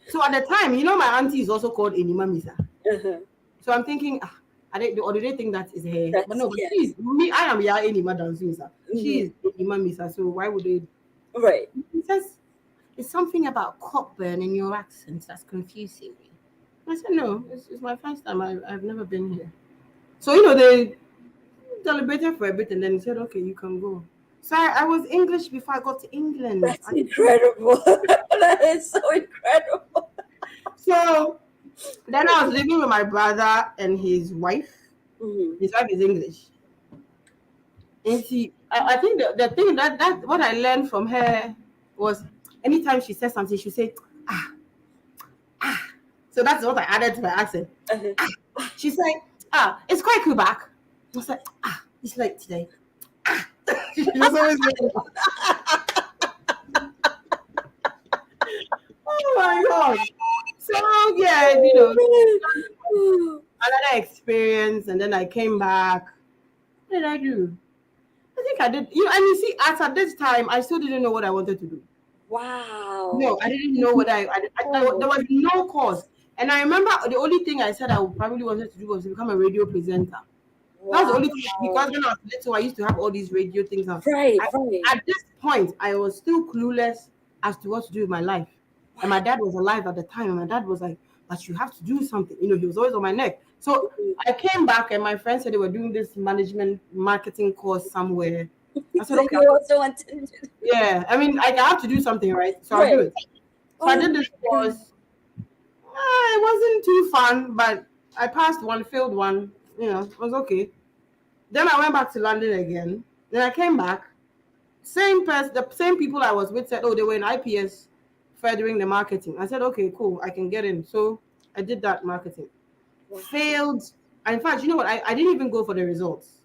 So at the time, my auntie is also called TMYS. Uh-huh. So I'm thinking, did they think that is her? That's- But no, but yes. she's me. I am Yaa Anima Danso-Misa. She is TMYS. So why would they? Right. He says it's something about Cockburn in your accent that's confusing me. I said no, it's my first time. I've never been here. So they deliberated for a bit and then he said, okay, you can go. So I was English before I got to England. That's incredible. That is so incredible. So then I was living with my brother and his wife. Mhm. His wife is English. And I think the thing that what I learned from her was anytime she said something, she said, ah. So that's what I added to my accent. Uh-huh. She said, it's quite cool back. I was like, it's late today. She was always like, oh my God. So yeah, another experience, and then I came back. What did I do? I think I did. And you see, at this time, I still didn't know what I wanted to do. Wow. No, I didn't know what there was no course. And I remember the only thing I said I would probably wanted to do was to become a radio presenter. Wow. That was the only thing, because when I was little, I used to have all these radio things. Right. At this point, I was still clueless as to what to do with my life. And my dad was alive at the time, and my dad was like, but you have to do something. He was always on my neck. So I came back, and my friends said they were doing this management marketing course somewhere. I said, okay. Yeah, I mean, I have to do something, right? So I'll do it. So I did this course. It wasn't too fun, but I passed one, failed one. It was okay. Then I went back to London again. Then I came back. The same people I was with said, oh, they were in IPS furthering the marketing. I said, okay, cool, I can get in. So I did that marketing. Wow. Failed. And in fact, you know what? I didn't even go for the results.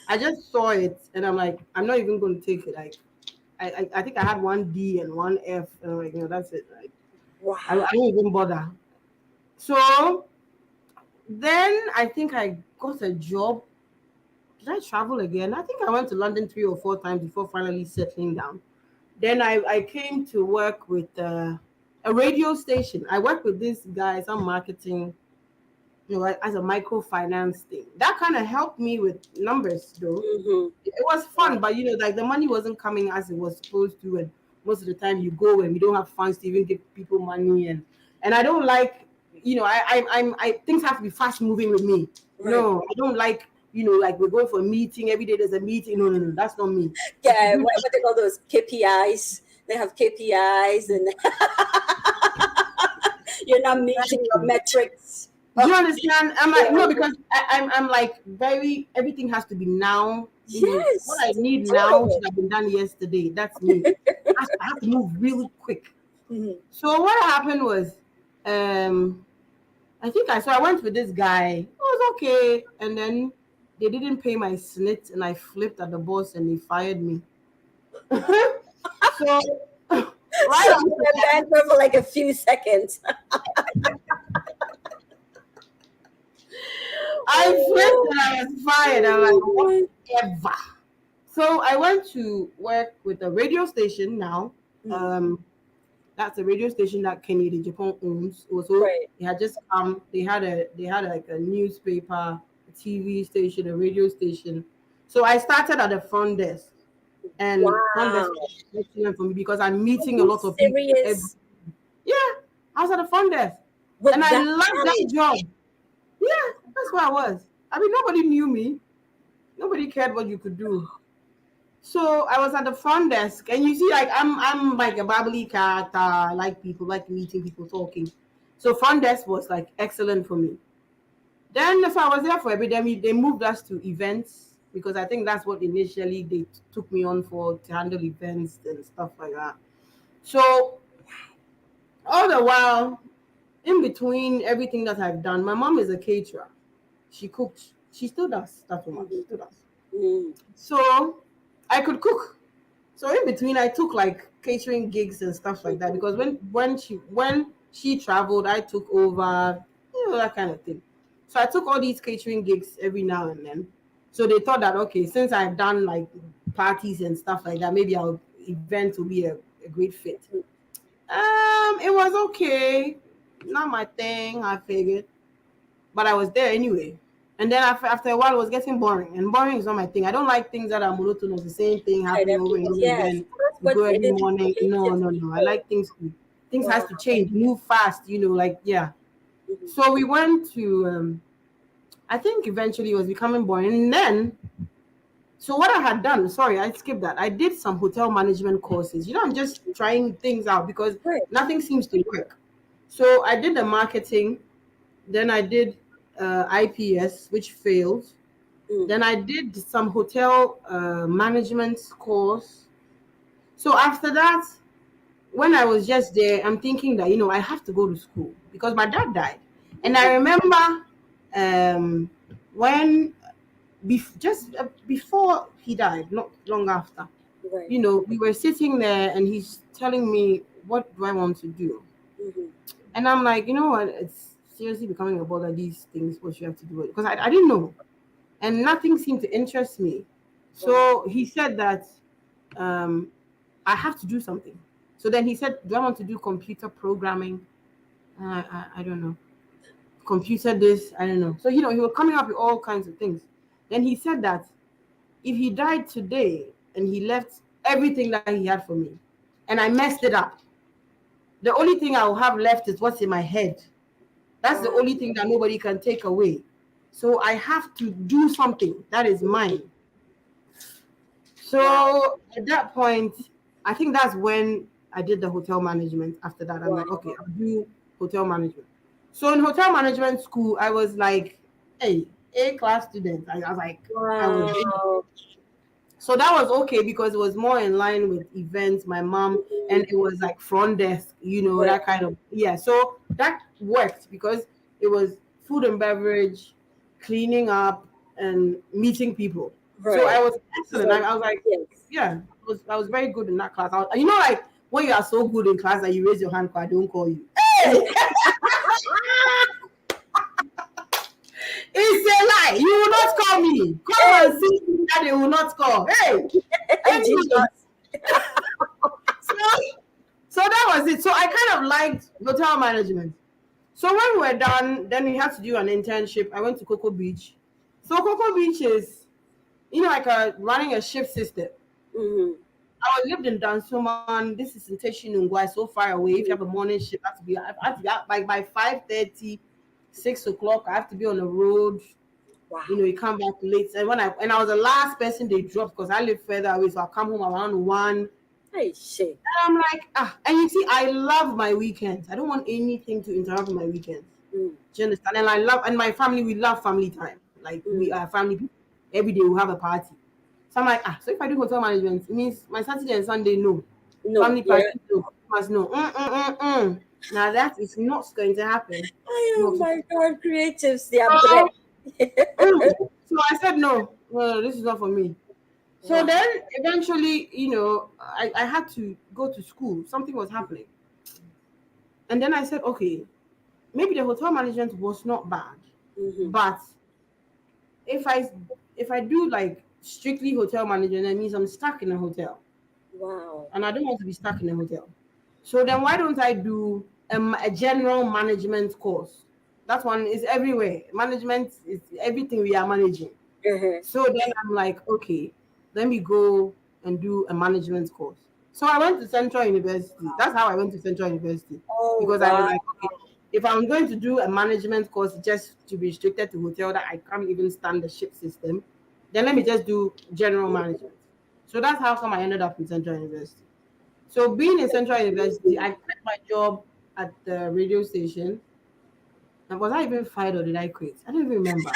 I just saw it and I'm like, I'm not even going to take it. Like, I think I had one D and one F, and I'm like, that's it. Like, wow. I didn't even bother. So then I think I got a job. Did I travel again? I think I went to London 3 or 4 times before finally settling down. Then I came to work with a radio station. I worked with this guy, some marketing, as a microfinance thing. That kind of helped me with numbers, though. Mm-hmm. It was fun, but like the money wasn't coming as it was supposed to. And most of the time you go and we don't have funds to even give people money. And I don't like, I things have to be fast moving with me. Right. No, I don't like. Like we're going for a meeting every day. There's a meeting. No, that's not me. Yeah, what they call those KPIs? They have KPIs, and you're not meeting your metrics. Do you understand? I'm like, no, because I'm like everything has to be now. Yes. What I need now should have been done yesterday. That's me. I have to move really quick. Mm-hmm. So what happened was, I went with this guy. It was okay, and then they didn't pay my snit, and I flipped at the boss, and they fired me. So right for like a few seconds. I flipped and I was fired. I'm like, whatever. So I went to work with a radio station now. Mm-hmm. That's a radio station that Kenny the Japan owns. Also, right. They had just come. They had like a newspaper, a TV station, a radio station. So I started at the front desk, and front desk was excellent for me because I'm meeting a lot of people. Yeah, I was at the front desk. With and I that loved that job. Yeah, that's where I was. I mean, nobody knew me. Nobody cared what you could do. So I was at the front desk, and you see, like I'm like a bubbly character. I like people, like meeting people, talking. So front desk was like excellent for me. Then so I was there for a bit. Then they moved us to events because I think that's what initially they took me on for, to handle events and stuff like that. So all the while, in between everything that I've done, my mom is a caterer. She cooked. She still does stuff for me. She still does. Mm. So I could cook. So in between, I took like catering gigs and stuff like that because when she traveled, I took over, that kind of thing. So I took all these catering gigs every now and then. So they thought that okay, since I've done like parties and stuff like that, maybe our event will be a great fit. It was okay, not my thing. I figured, but I was there anyway. And then after a while, it was getting boring, and boring is not my thing. I don't like things that are monotonous, the same thing Kind happening of, over and over yes, again. that's You what go it every is. morning. No, no, no. I like things has Wow. to change, move fast. Like yeah. Mhm. So we went to. I think eventually it was becoming boring, and then so what I had done. Sorry, I skipped that. I did some hotel management courses. I'm just trying things out because Right. nothing seems to work. So I did the marketing, then I did IPS, which failed. Mm. Then I did some hotel management course. So after that, when I was just there, I'm thinking that I have to go to school because my dad died, and I remember when just before he died, not long after, Right. we were sitting there, and he's telling me, "What do I want to do?" Mm-hmm. And I'm like, you know what? It's seriously becoming a bother. These things, what you have to do, because I didn't know, and nothing seemed to interest me. So he said that um, I have to do something. So then he said, "Do I want to do computer programming?" I don't know. Computer this, I don't know. So he was coming up with all kinds of things. Then he said that if he died today and he left everything that he had for me, and I messed it up, the only thing I will have left is what's in my head. That's the only thing that nobody can take away. So I have to do something that is mine. So at that point, I think that's when I did the hotel management. After that, I'm like, Wow. okay, I'll do hotel management. So in hotel management school, I was like, hey, A class student. I was like, I was. Wow. So that was okay because it was more in line with events, my mom, and it was like front desk, Right. that kind of, yeah. So that worked because it was food and beverage, cleaning up, and meeting people. So I Right. was excellent. So I was like, yes. yeah, I was very good in that class. Like when you are so good in class that you raise your hand, I don't call you. Hey! It's a lie. You will not call me. Come and see me that they will not call. Hey! Jesus. So, so that was it. So I kind of liked hotel management. So when we were done, then we had to do an internship. I went to Cocoa Beach. So Cocoa Beach is, like running a shift system. Mm-hmm. I lived in Danso-Misa. This is in Teshinungwa, so far away. If you have a morning shift, I have to be out by 5:30, 6 o'clock. I have to be on the road. Wow. You come back late. And I was the last person they dropped because I live further away, so I come home around 1. Hey, shit. And I'm like, and you see, I love my weekends. I don't want anything to interrupt my weekends. Mm. Do you understand? And my family, we love family time. Like we are family people. Every day we have a party. So I'm like, so if I do hotel management, it means my Saturday and Sunday, no. No. Family Yeah. party, no. Christmas, no. Now that is not going to happen. Oh my God, creatives, they are So, bread. so I said, no, this is not for me. So Wow. then eventually, I had to go to school. Something was happening. And then I said, okay, maybe the hotel management was not bad. Mm-hmm. But if I do like strictly hotel management, that means I'm stuck in a hotel. Wow. And I don't want to be stuck in a hotel. So then why don't I do a general management course? That one is everywhere. Management is everything we are managing. Uh-huh. So then I'm like, okay, let me go and do a management course. So I went to Central University. That's how I went to Central University. Oh, Because I was wow. like, okay, if I'm going to do a management course just to be restricted to hotel that I can't even stand the ship system, then let me just do general management. So that's how come I ended up in Central University. So being in Central University, I quit my job at the radio station. And was I even fired or did I quit? I don't even remember.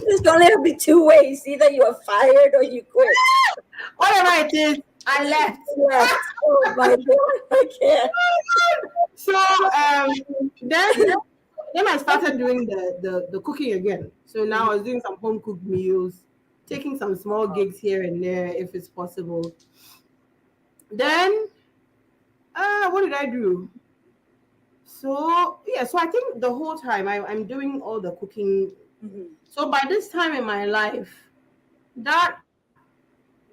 There's only have be two ways: either you are fired or you quit. Whatever it is, I left. Oh my god, I can't. So then I started doing the cooking again. So now I was doing some home cooked meals, taking some small gigs here and there if it's possible. Then what did I do? So yeah, so I think the whole time I'm doing all the cooking. So by this time in my life, that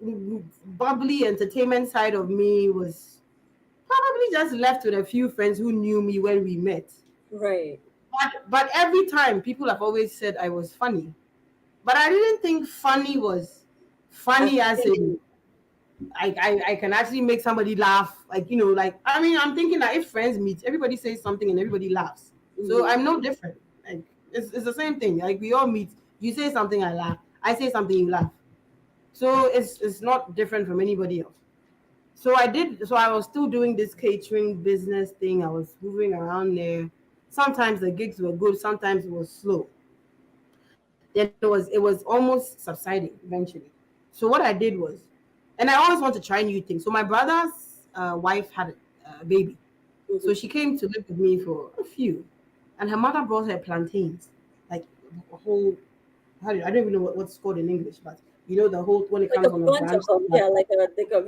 bubbly entertainment side of me was probably just left with a few friends who knew me when we met. Right. But every time people have always said I was funny. But I didn't think funny was funny as in I can actually make somebody laugh. Like, you know, like I mean, I'm thinking that if friends meet, everybody says something and everybody laughs. So I'm no different. Like it's the same thing. Like we all meet, you say something, I laugh. I say something, you laugh. So it's not different from anybody else. So I was still doing this catering business thing. I was moving around there. Sometimes the gigs were good, sometimes it was slow. Then it was almost subsiding eventually. So what I did was, and I always want to try new things. So my brother's wife had a baby. So she came to live with me for a few. And her mother brought her plantains, like a whole, I don't even know what's called in English, but you know the whole when it Like comes a on a bunch branch. of them, yeah, like a think of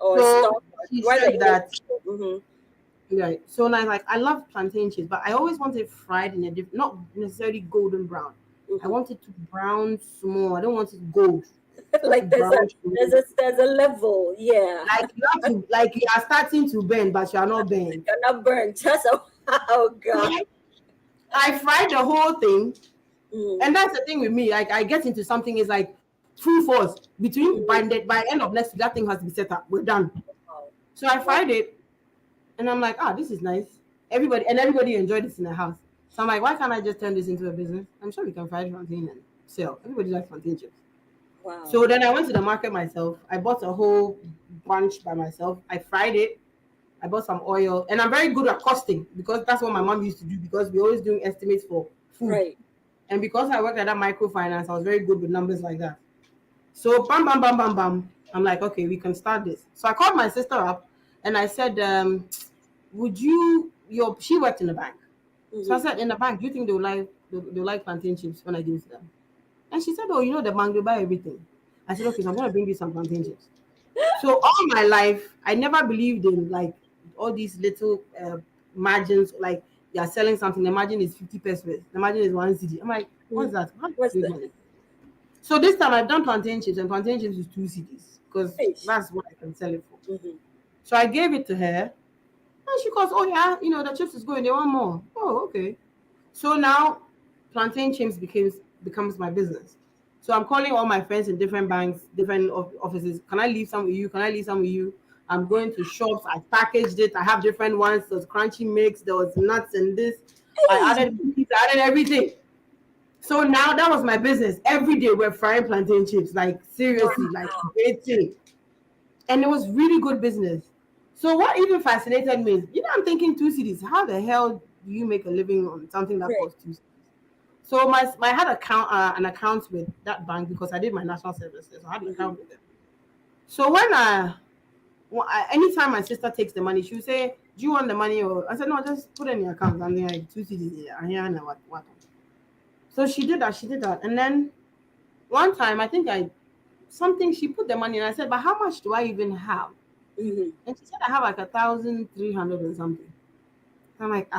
or So stock. she Right, said that. Mm-hmm. Right. So now, like, I love plantain chips, but I always want it fried in a different, not necessarily golden brown. I want it to brown small. I don't want it gold. Like there's Brown a level, yeah. like you have to, like you are starting to bend, but you are not bent. You're not burnt. Just oh god. I fried the whole thing, and that's the thing with me. Like I get into something is like full force between by end of next week, that thing has to be set up. We're done. So I fried it, and I'm like, this is nice. Everybody enjoyed this in the house. So I'm like, why can't I just turn this into a business? I'm sure we can fry plantain and sell. Everybody likes plantain chips. Wow. So then I went to the market myself. I bought a whole bunch by myself. I fried it. I bought some oil, and I'm very good at costing because that's what my mom used to do because we're always doing estimates for food. Right. And because I worked at that microfinance, I was very good with numbers like that. So bam, bam, bam, bam, bam. I'm like, okay, we can start this. So I called my sister up and I said, would you, she worked in the bank. So I said, in the bank, do you think they'll like plantain chips when I give it to them? And she said, oh, you know, the bank, they buy everything. I said, okay, so I'm going to bring you some plantain chips. So all my life, I never believed in like all these little margins, like you're selling something, the margin is 50 pesos, the margin is 1 cedi. I'm like, what's that? What's that? So this time I've done plantain chips, and plantain chips is 2 cedis because that's what I can sell it for. So I gave it to her, and she goes, oh yeah, you know, the chips is going, they want more. Oh, okay. So now plantain chips becomes my business. So I'm calling all my friends in different banks, different offices. Can I leave some with you? Can I leave some with you? I'm going to shops. I packaged it. I have different ones. There was crunchy mix. There was nuts and this. I added cookies. I added everything. So now that was my business. Every day we're frying plantain chips. Like seriously, like great thing. And it was really good business. So what even fascinated me is, you know, I'm thinking 2 cedis. How the hell do you make a living on something that costs 2 cedis? So I had an account with that bank because I did my national services. So I had an account with them. So anytime my sister takes the money, she'll say, do you want the money? Or I said, no, just put it in your account. And then like 2 cedis here and what. So she did that. And then one time, I think she put the money and I said, but how much do I even have? And she said, I have like 1,300 and something. I'm like,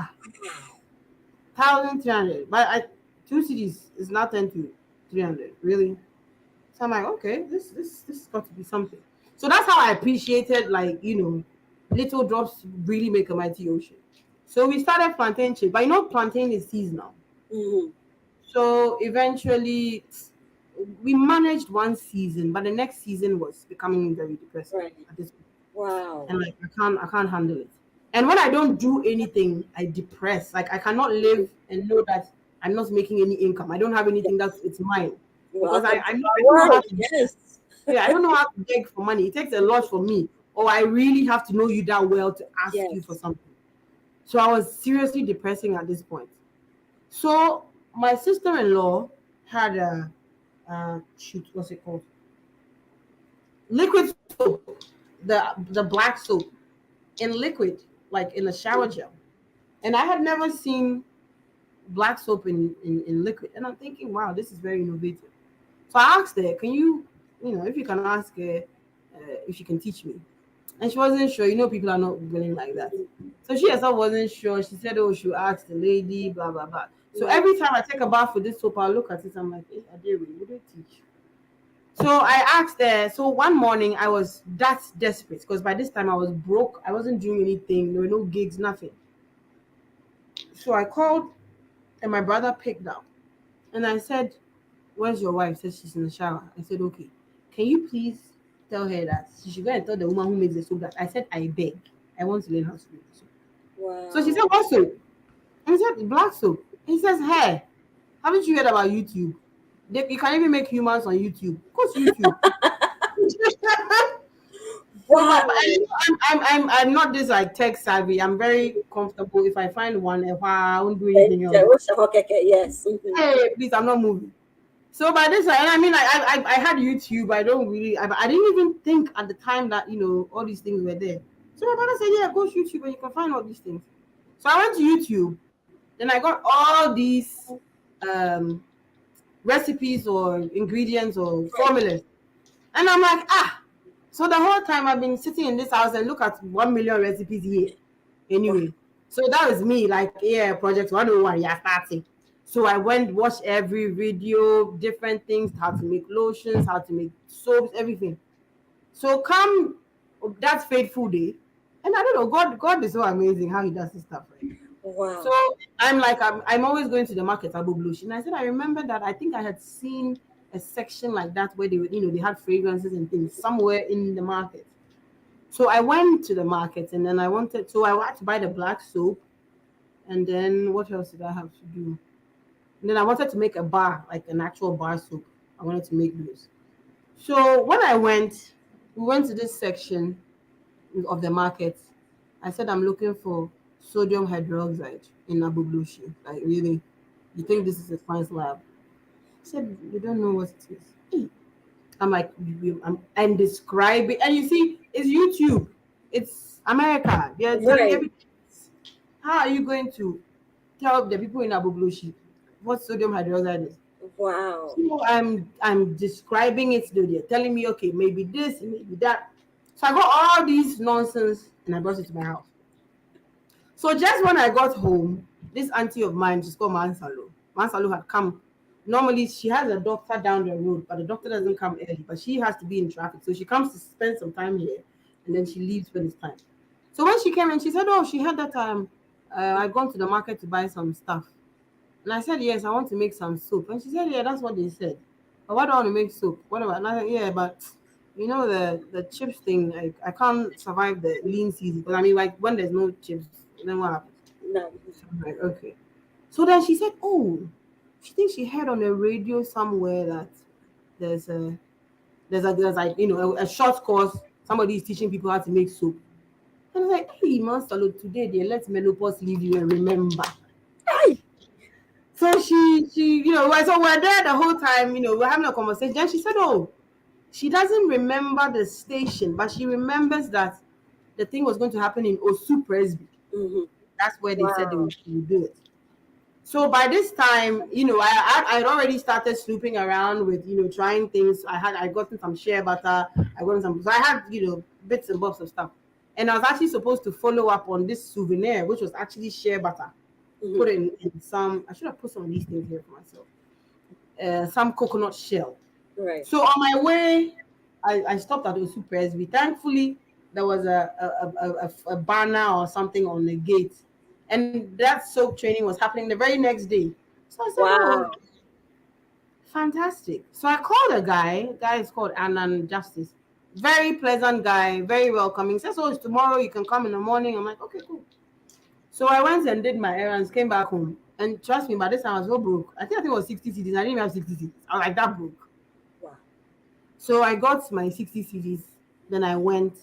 1,300. But 2 cedis is not 10 to 300, really. So I'm like, okay, this has got to be something. So that's how I appreciated, like, you know, little drops really make a mighty ocean. So we started plantain chips, but you know, plantain is seasonal. So eventually, we managed one season, but the next season was becoming very depressing. Right. At this point. Wow. And like I can't handle it. And when I don't do anything, I depress. Like I cannot live and know that I'm not making any income. I don't have anything that's it's mine. Because Welcome I to know our I don't know how world. to Yes. yeah, I don't know how to beg for money. It takes a lot for me. Or I really have to know you that well to ask you for Yes. something. So I was seriously depressing at this point. So my sister-in-law had a shoot, what's it called? Liquid soap, the black soap in liquid, like in a shower gel. And I had never seen black soap in liquid. And I'm thinking, wow, this is very innovative. So I asked her, can you, if you can ask her if she can teach me. And she wasn't sure. People are not willing like that. So she herself wasn't sure. She said, oh, she'll ask the lady, blah, blah, blah. So every time I take a bath with this soap, I'll look at it. I'm like, hey, Adere, would they teach? So I asked her. So one morning, I was that desperate because by this time I was broke. I wasn't doing anything. There were no gigs, nothing. So I called and my brother picked up. And I said, where's your wife? Says she's in the shower. I said, okay. Can you please tell her that she should go and tell the woman who makes the soap that I said, I beg. I want to learn how to do the soap. Wow. So she said, what soap? And he said, black soap. He says, hey, haven't you heard about YouTube? You can even make humans on YouTube. Of course, YouTube. Wow. I'm not this like tech savvy. I'm very comfortable. If I find one, I won't do anything else. Yes. Hey, please, I'm not moving. So by this, and I mean, I had YouTube. I didn't even think at the time that all these things were there. So my brother said, "Yeah, go to YouTube and you can find all these things." So I went to YouTube, then I got all these recipes or ingredients or formulas, and I'm like, So the whole time I've been sitting in this house and look at 1 million recipes here. Anyway, so that was me, like, yeah, Project 101, yeah, starting. So I went, watched every video, different things, how to make lotions, how to make soaps, everything. So come that fateful day, and I don't know, God is so amazing how he does this stuff, right? Wow. So I'm always going to the market at Boblushi. And I said, I remember that I think I had seen a section like that where they were, they had fragrances and things somewhere in the market. So I went to the market and then I had to buy the black soap. And then what else did I have to do? And then I wanted to make a bar, like an actual bar soap. I wanted to make those. So when we went to this section of the market. I said, I'm looking for sodium hydroxide in Abublushi. Like, really? You think this is a science lab? He said, you don't know what it is. I'm like, I'm describing, and you see, it's YouTube. It's America. They're telling everything. How are you going to tell the people in Abublushi what sodium hydroxide is? Wow. So I'm describing it to they're telling me, okay, maybe this, maybe that. So I got all these nonsense and I brought it to my house. So just when I got home, this auntie of mine, she's called Mansalo. Mansalo had come. Normally she has a doctor down the road, but the doctor doesn't come early, but she has to be in traffic. So she comes to spend some time here and then she leaves when it's time. So when she came in, she said, oh, she had that I'd gone to the market to buy some stuff. And I said, yes, I want to make some soap. And she said, yeah, that's what they said. But why do I want to make soap? Whatever. And I said, yeah, but the chips thing, I can't survive the lean season. Because I mean, like when there's no chips, then what happens? No. So I'm like, okay. So then she said, oh, she thinks she heard on the radio somewhere that there's like, a short course. Somebody is teaching people how to make soap. And I was like, hey, Master, today they let menopause leave you and remember. Hey. So she, so we're there the whole time, we're having a conversation. Then she said, oh, she doesn't remember the station, but she remembers that the thing was going to happen in Osu Presby. Mm-hmm. That's where they said they would do it. So by this time, I had already started snooping around with, trying things. I gotten some shea butter. So I had, bits and bobs of stuff. And I was actually supposed to follow up on this souvenir, which was actually shea butter. Mm-hmm. Put it in some, I should have put some of these things here for myself. Some coconut shell. Right. So on my way, I stopped at Osu Presby. Thankfully, there was a banner or something on the gate. And that soap training was happening the very next day. So I said, wow. Oh, fantastic. So I called a guy. The guy is called Anan Justice. Very pleasant guy, very welcoming. He says, oh, it's tomorrow. You can come in the morning. I'm like, okay, cool. So I went and did my errands, came back home, and trust me, by this time I was so broke. I think it was 60 CDs. I didn't even have 60 CDs. I was like that broke. Wow. So I got my 60 CDs. Then I went.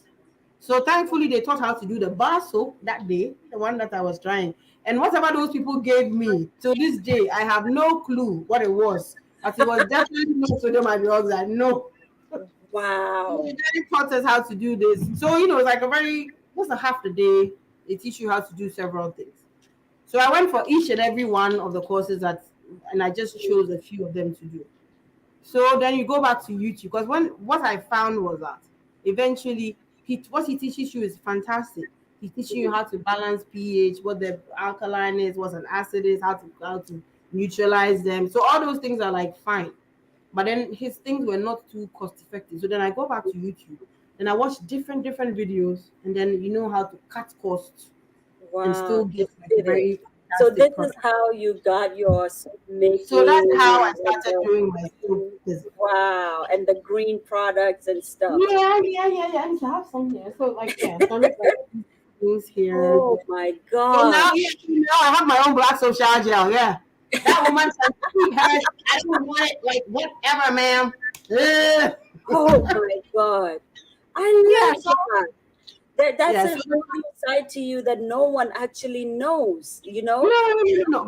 So thankfully they taught how to do the bar soap that day, the one that I was trying. And whatever those people gave me, to this day, I have no clue what it was. But it was definitely no sodium hydroxide. No. Wow. They taught us how to do this. So, it's like just a half the day. They teach you how to do several things. So I went for each and every one of the courses and I just chose a few of them to do. So then you go back to YouTube, because what I found was that eventually what he teaches you is fantastic. He's teaching you how to balance pH, what the alkaline is, what an acid is, how to neutralize them. So all those things are like fine. But then his things were not too cost effective. So then I go back to YouTube and I watch different videos, and then you know how to cut costs and still get like a very so this product. is how you got your making. So that's how I started doing my soap business. Wow, and the green products and stuff. Yeah. And I have some here. So like some like things here. Oh my god. So now I have my own black soap shower gel. Yeah. That woman said, I don't want it like whatever, ma'am. Oh my god. I love that. That's a whole side to you that no one actually knows, No.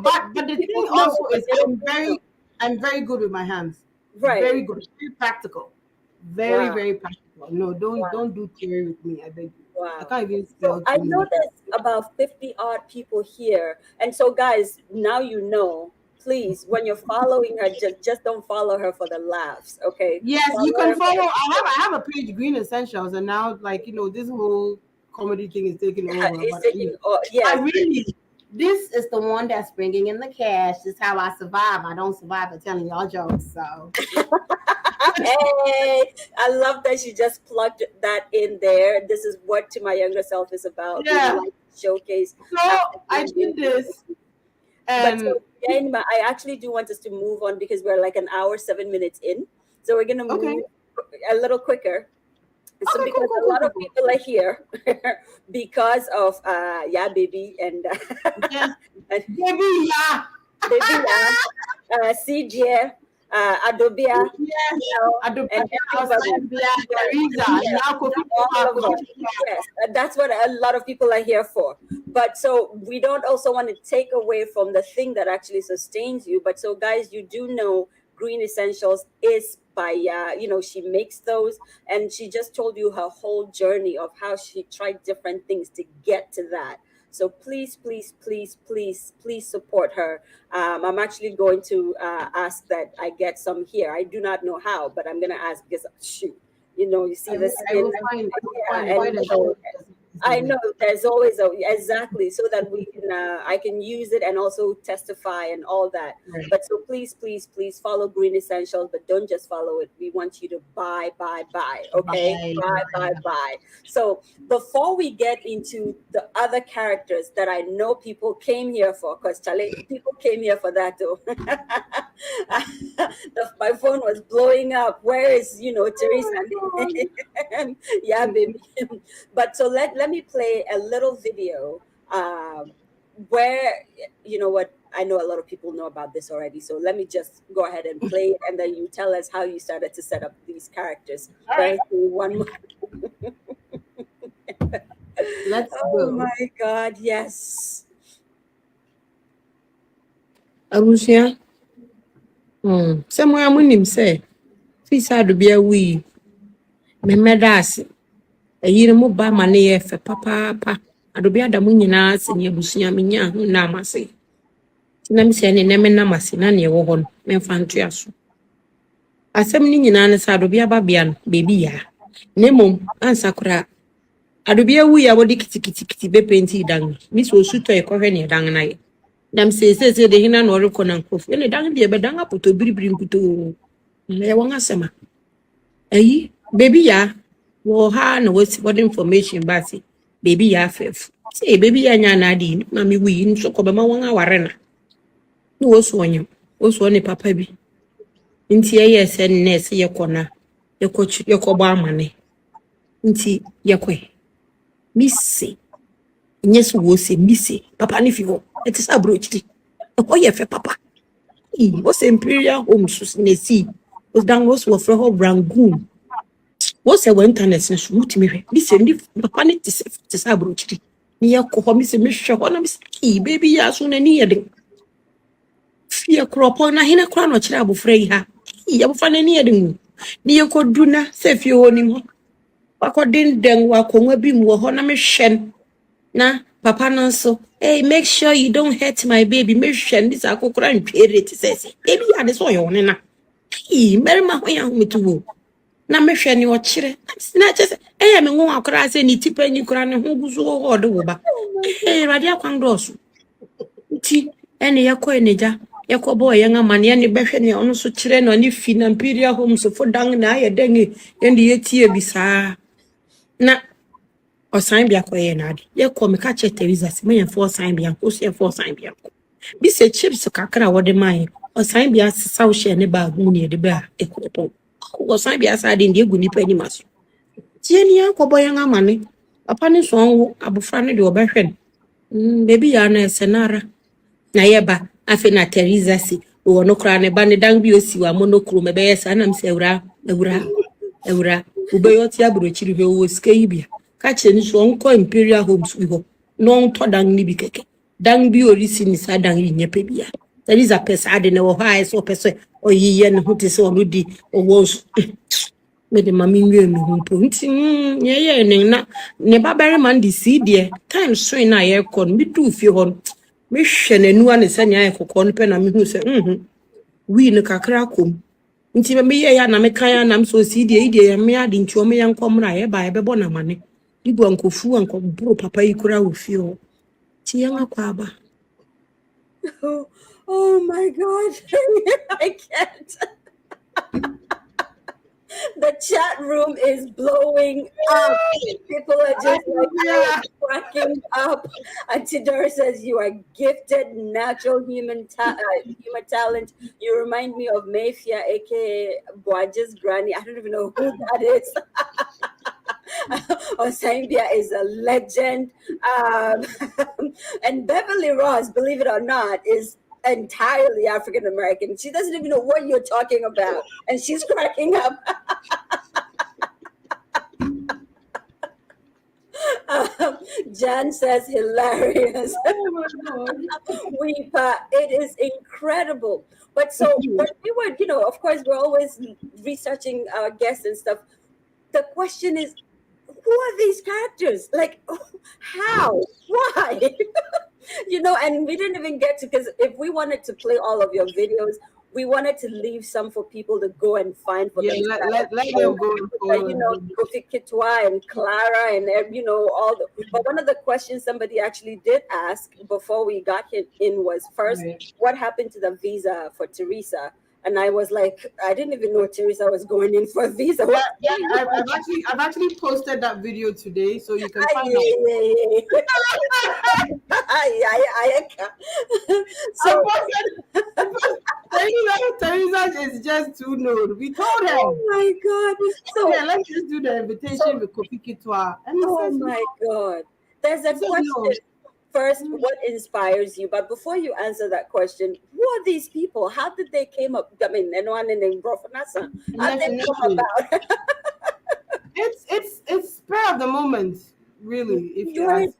But the thing also is I'm very good with my hands. Right. Very good. Very practical. Very, very practical. No, don't do theory with me. I beg you. Wow. I can't even spell. So I know there's about 50 odd people here. And so guys, now you know. Please, when you're following her, just don't follow her for the laughs, okay? Yes, you can follow. I have a page, Green Essentials, and now this whole comedy thing is taking over. I really, this is the one that's bringing in the cash. This is how I survive. I don't survive by telling y'all jokes. So. Hey, I love that she just plugged that in there. This is what To My Younger Self is about. Yeah. Showcase. So I did this. But so, Anima, I actually do want us to move on because we're like an hour, 7 minutes in. So we're going to move a little quicker. So because a lot of people are here because of Yeah Baby and Baby Yeah CJ, Adobia, yes, that's what a lot of people are here for. But so we don't also want to take away from the thing that actually sustains you. But so guys, you do know Green Essentials is by she makes those, and she just told you her whole journey of how she tried different things to get to that. So please support her. I'm actually going to ask that I get some here. I do not know how, but I'm going to ask because shoot, you see this. I know there's always exactly so that we can I can use it and also testify and all that. Right. But so please follow Green Essentials, but don't just follow it. We want you to buy. Okay, buy. So before we get into the other characters that I know people came here for, because people came here for that too. My phone was blowing up. Where is Teresa? Yeah, baby. But so let me play a little video where, what, I know a lot of people know about this already. So let me just go ahead and play it, and then you tell us how you started to set up these characters. All right. One more. Let's go. Oh my God, yes. Abusia. Somewhere munim say, Fisa do be a wee. Me medas. A year mo ba mane fe papa. Adobe adamu nyina se ne abusia menya ho na amase. Tinam se ne neme na amase na ne wo ho no me fantua so. Asem ni nyina ne sa adobe ababia no baby ya. Nemom ansakura. Adobe awu ya wodi kitikiti be penti dan. Mi so suto e kohwe ne dan na ye. Dam se de hina no re kona nkofu. Ne dan de be dan apoto biribiri nkuto. Le won asema. Ayi baby ya wo ha no what information basi. Baby ya fef. Say baby ya nya na di mami wi nso ko be ma won aware na. No wo so ne papa bi. Nti ye se nurse ye kona. Ye ko ba amane. Nti ye kwe. Missy. Yes, wo se misi. Papa ni fi ho. It is abrochiri. Oh ye fe papa. What's Imperial Homes in the sea? Was down was for her Rangoon. What's a internet and shoot me? Miss and papa need to say abrochiri. Near Kohomis and Miss Shahona Miss Key, baby, as soon as near the fear crop on a hina crown or trouble frey her. You will find any other moon. Near Koduna, say if you own him. According then, walk on a beam, will honor me shen. Na papa no so hey make sure you don't hurt my baby make sure this akokora ntwere te sese baby ya this one yo na hey merima ho ya me tuwo na me hwe ni o kire na just eh me nwo akora se ni tipa ni kora ne ho guzo ho de wo ba eh radi akwan do so nti ene yakọ eneja yakọ boy yanga mane ne behwe ne ono so kire no ne fi na Imperial Homes fo dan na aye dan ye ye tie bi saa na or sign be a coyenad. Ye call me catch a Teresa, me and 4 sign be and push and 4 sign be. Be say chips to cacra what the mine, or sign be as South share neighbor near the bear, a coupon. Or sign be aside in the good penny mas. Jenny, uncle boy and money. Upon his own, Abu Franny do a friend. Baby Anna Senara. Nayeba, I feel na Teresa si, or no crown a bandy dang be si wa monochrome bears and I'm seura, Eura, Ubayot Yabruchi was scabia. Catch any so Imperial Homes we go. No to dang ni bikeke. Dang be or listen is a dang in your pebia. There is a person I don't know why so person or ye and who is already or was made a mammy who point. Yea, na never bury man the seed dear. Time swing I air con me too few on. Mission and one is any eye for corn pen and me who say, we no cacracum. Nti me ya na me kan na so si die die me ade nti o me yankom na ye ba ye bebo na mane digu ankofu ankobro papa yi kura wo fi o ti yan akwa ba. Oh my God. I can't. The chat room is blowing up. People are just like cracking up. Auntie Dora says you are gifted, natural human talent. You remind me of Mayfia, aka Boaja's granny. I don't even know who that is. Osambia is a legend. And Beverly Ross, believe it or not, is entirely African American. She doesn't even know what you're talking about, and she's cracking up. Jan says hilarious. Oh my God. It is incredible. But so when we were, of course, we're always researching our guests and stuff. The question is, who are these characters? Like, how? Why? And we didn't even get to, because if we wanted to play all of your videos, we wanted to leave some for people to go and find for themselves. Let them go. Kofi Kitwa and Clara and all the. But one of the questions somebody actually did ask before we got in was first, what happened to the visa for Teresa? And I was like, I didn't even know Teresa was going in for a visa. Yeah, I've actually posted that video today, so you can find So Teresa is just too known. We told her. Oh my God! So let's just do the invitation with Kofi Kitwa. Oh my God! There's a question. First, what inspires you? But before you answer that question, who are these people? How did they came up? I mean, anyone in Brofanasa? How did they come about? It's spur of the moment, really.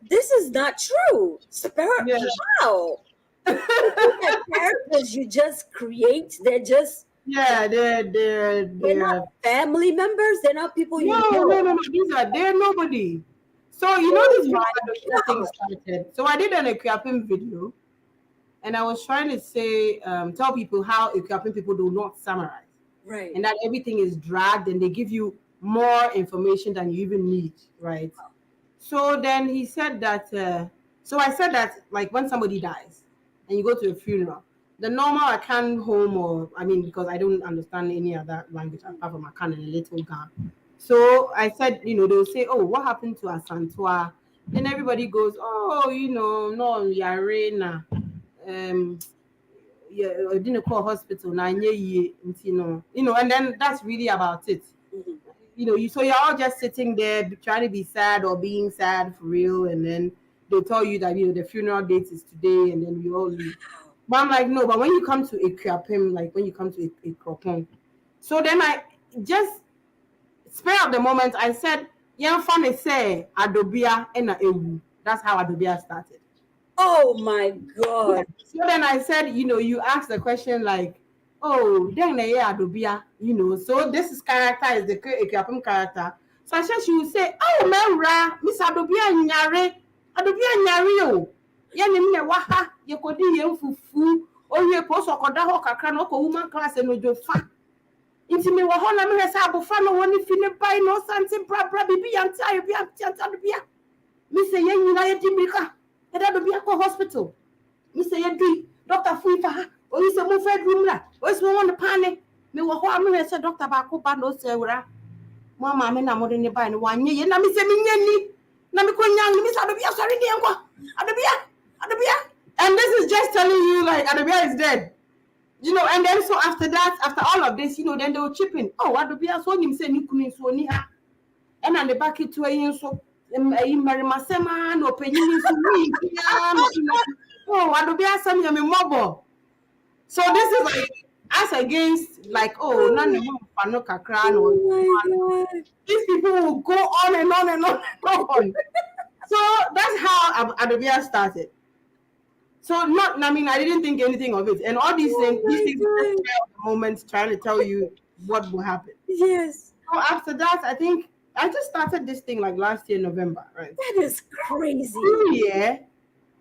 This is not true. Wow. The characters you just create, they're just they're not family members. They're not people you know. No. They're nobody. So this thing started. So I did an equipping video, and I was trying to say, tell people how equipping people do not summarize, right? And that everything is dragged, and they give you more information than you even need, right? So then he said that. So I said that, like, when somebody dies, and you go to a funeral, the normal Akan home, because I don't understand any other language apart from Akan and a little Ga. So I said, they'll say, oh, what happened to Asantua? Then everybody goes, oh, no, Yarena. I didn't call hospital, and then that's really about it. So you're all just sitting there trying to be sad or being sad for real, and then they'll tell you that the funeral date is today, and then we all leave. But I'm like, no. But when you come to a Kriapim, like when you come to a Kropon, so then I just spare of the moment, I said, "Yeah, funny say Adobia and Ewu." That's how Adobia started. Oh my God! So then I said, you asked the question like, "Oh, then Adobia," So this character is the Kriapim character. So I said she would say, "Oh, Mera, Miss Adobia Nyare, Adobia Nyare, Yanim Waha, Yakodi Fufu, or you post or Kodaho Kakrano, woman class and no fa. Inti me wɔ hɔ na me hwɛ sɛ abofra no wɔ ne fi ne bai na ɔsante brabra bibi yante ayo bi ante bia me sɛ yɛn nyinaa yɛdi mirika yɛda do bia kɔ hospital me sɛ yɛdi doctor fui fa ha oyi sɛ mo fɛ drum la oyi sɛ mo wɔ ne pane me wɔ hɔ a me hwɛ sɛ doctor baako ba na ɔsɛ wura mo ama me na mo de ne bai no wanyɛ yɛ na me sɛ me nya ni na me kɔ nya me sɛ adobia sɔre ne yɛnkɔ adobia and this is just telling you like adobia is dead. And then so after all of this, then they will chip in. Oh, what do we have? So him say Nikuni so niha, and on the back it to a so Mary Masema no penny so me. Oh, what do we have? Some yummy mobile. So this is like as against like none of no kakran or these people will go on and on and on and on. So that's how Adobia started. So I didn't think anything of it. And all these things are moments trying to tell you what will happen. Yes. So after that, I think I just started this thing like last year, November, right? That is crazy. New year,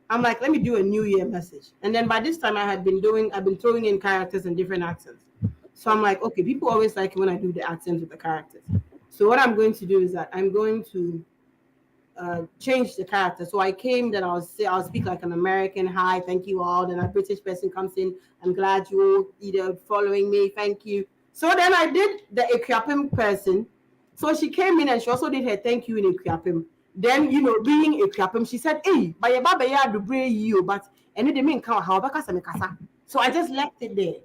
I'm like, let me do a New Year message. And then by this time I've been throwing in characters and different accents. So I'm like, okay, people always like it when I do the accents with the characters. So what I'm going to do is that I'm going to change the character. So I came, then I'll speak like an American, hi, thank you all. Then a British person comes in, I'm glad you all following me, thank you. So then I did the Ekriapim person. So she came in and she also did her thank you in Ekriapim. Then, being Ekriapim, she said, hey, by your baba ya do bring you, but and it didn't count how kasa. So I just left it there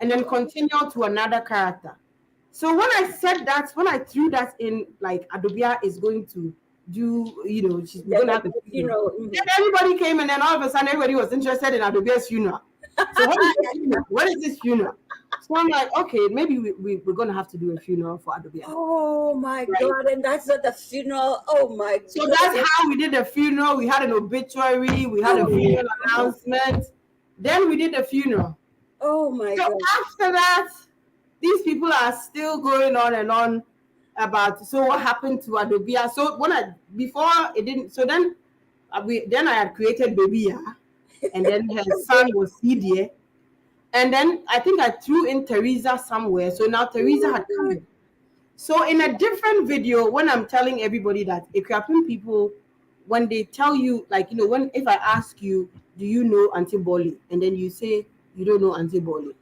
and then continued to another character. So when I threw that in, like Adobia is going to do, she's going to have a funeral. Then everybody came and then all of a sudden everybody was interested in Adobia's funeral. So what is this funeral? So I'm like, okay, maybe we're going to have to do a funeral for Adobia. Oh my God, and that's not the funeral. Oh my God. So that's how we did the funeral. We had an obituary, we had a funeral announcement. Then we did the funeral. Oh my God. After that, these people are still going on and on about what happened to Adobia. So before it didn't. So then I had created Baby Yaa, and then her son was Sidie, and then I think I threw in Teresa somewhere. So now Teresa had come. So in a different video, when I'm telling everybody that Ekriapim people, when they tell you if I ask you, do you know Auntie Bolly, and then you say you don't know Auntie Bolly.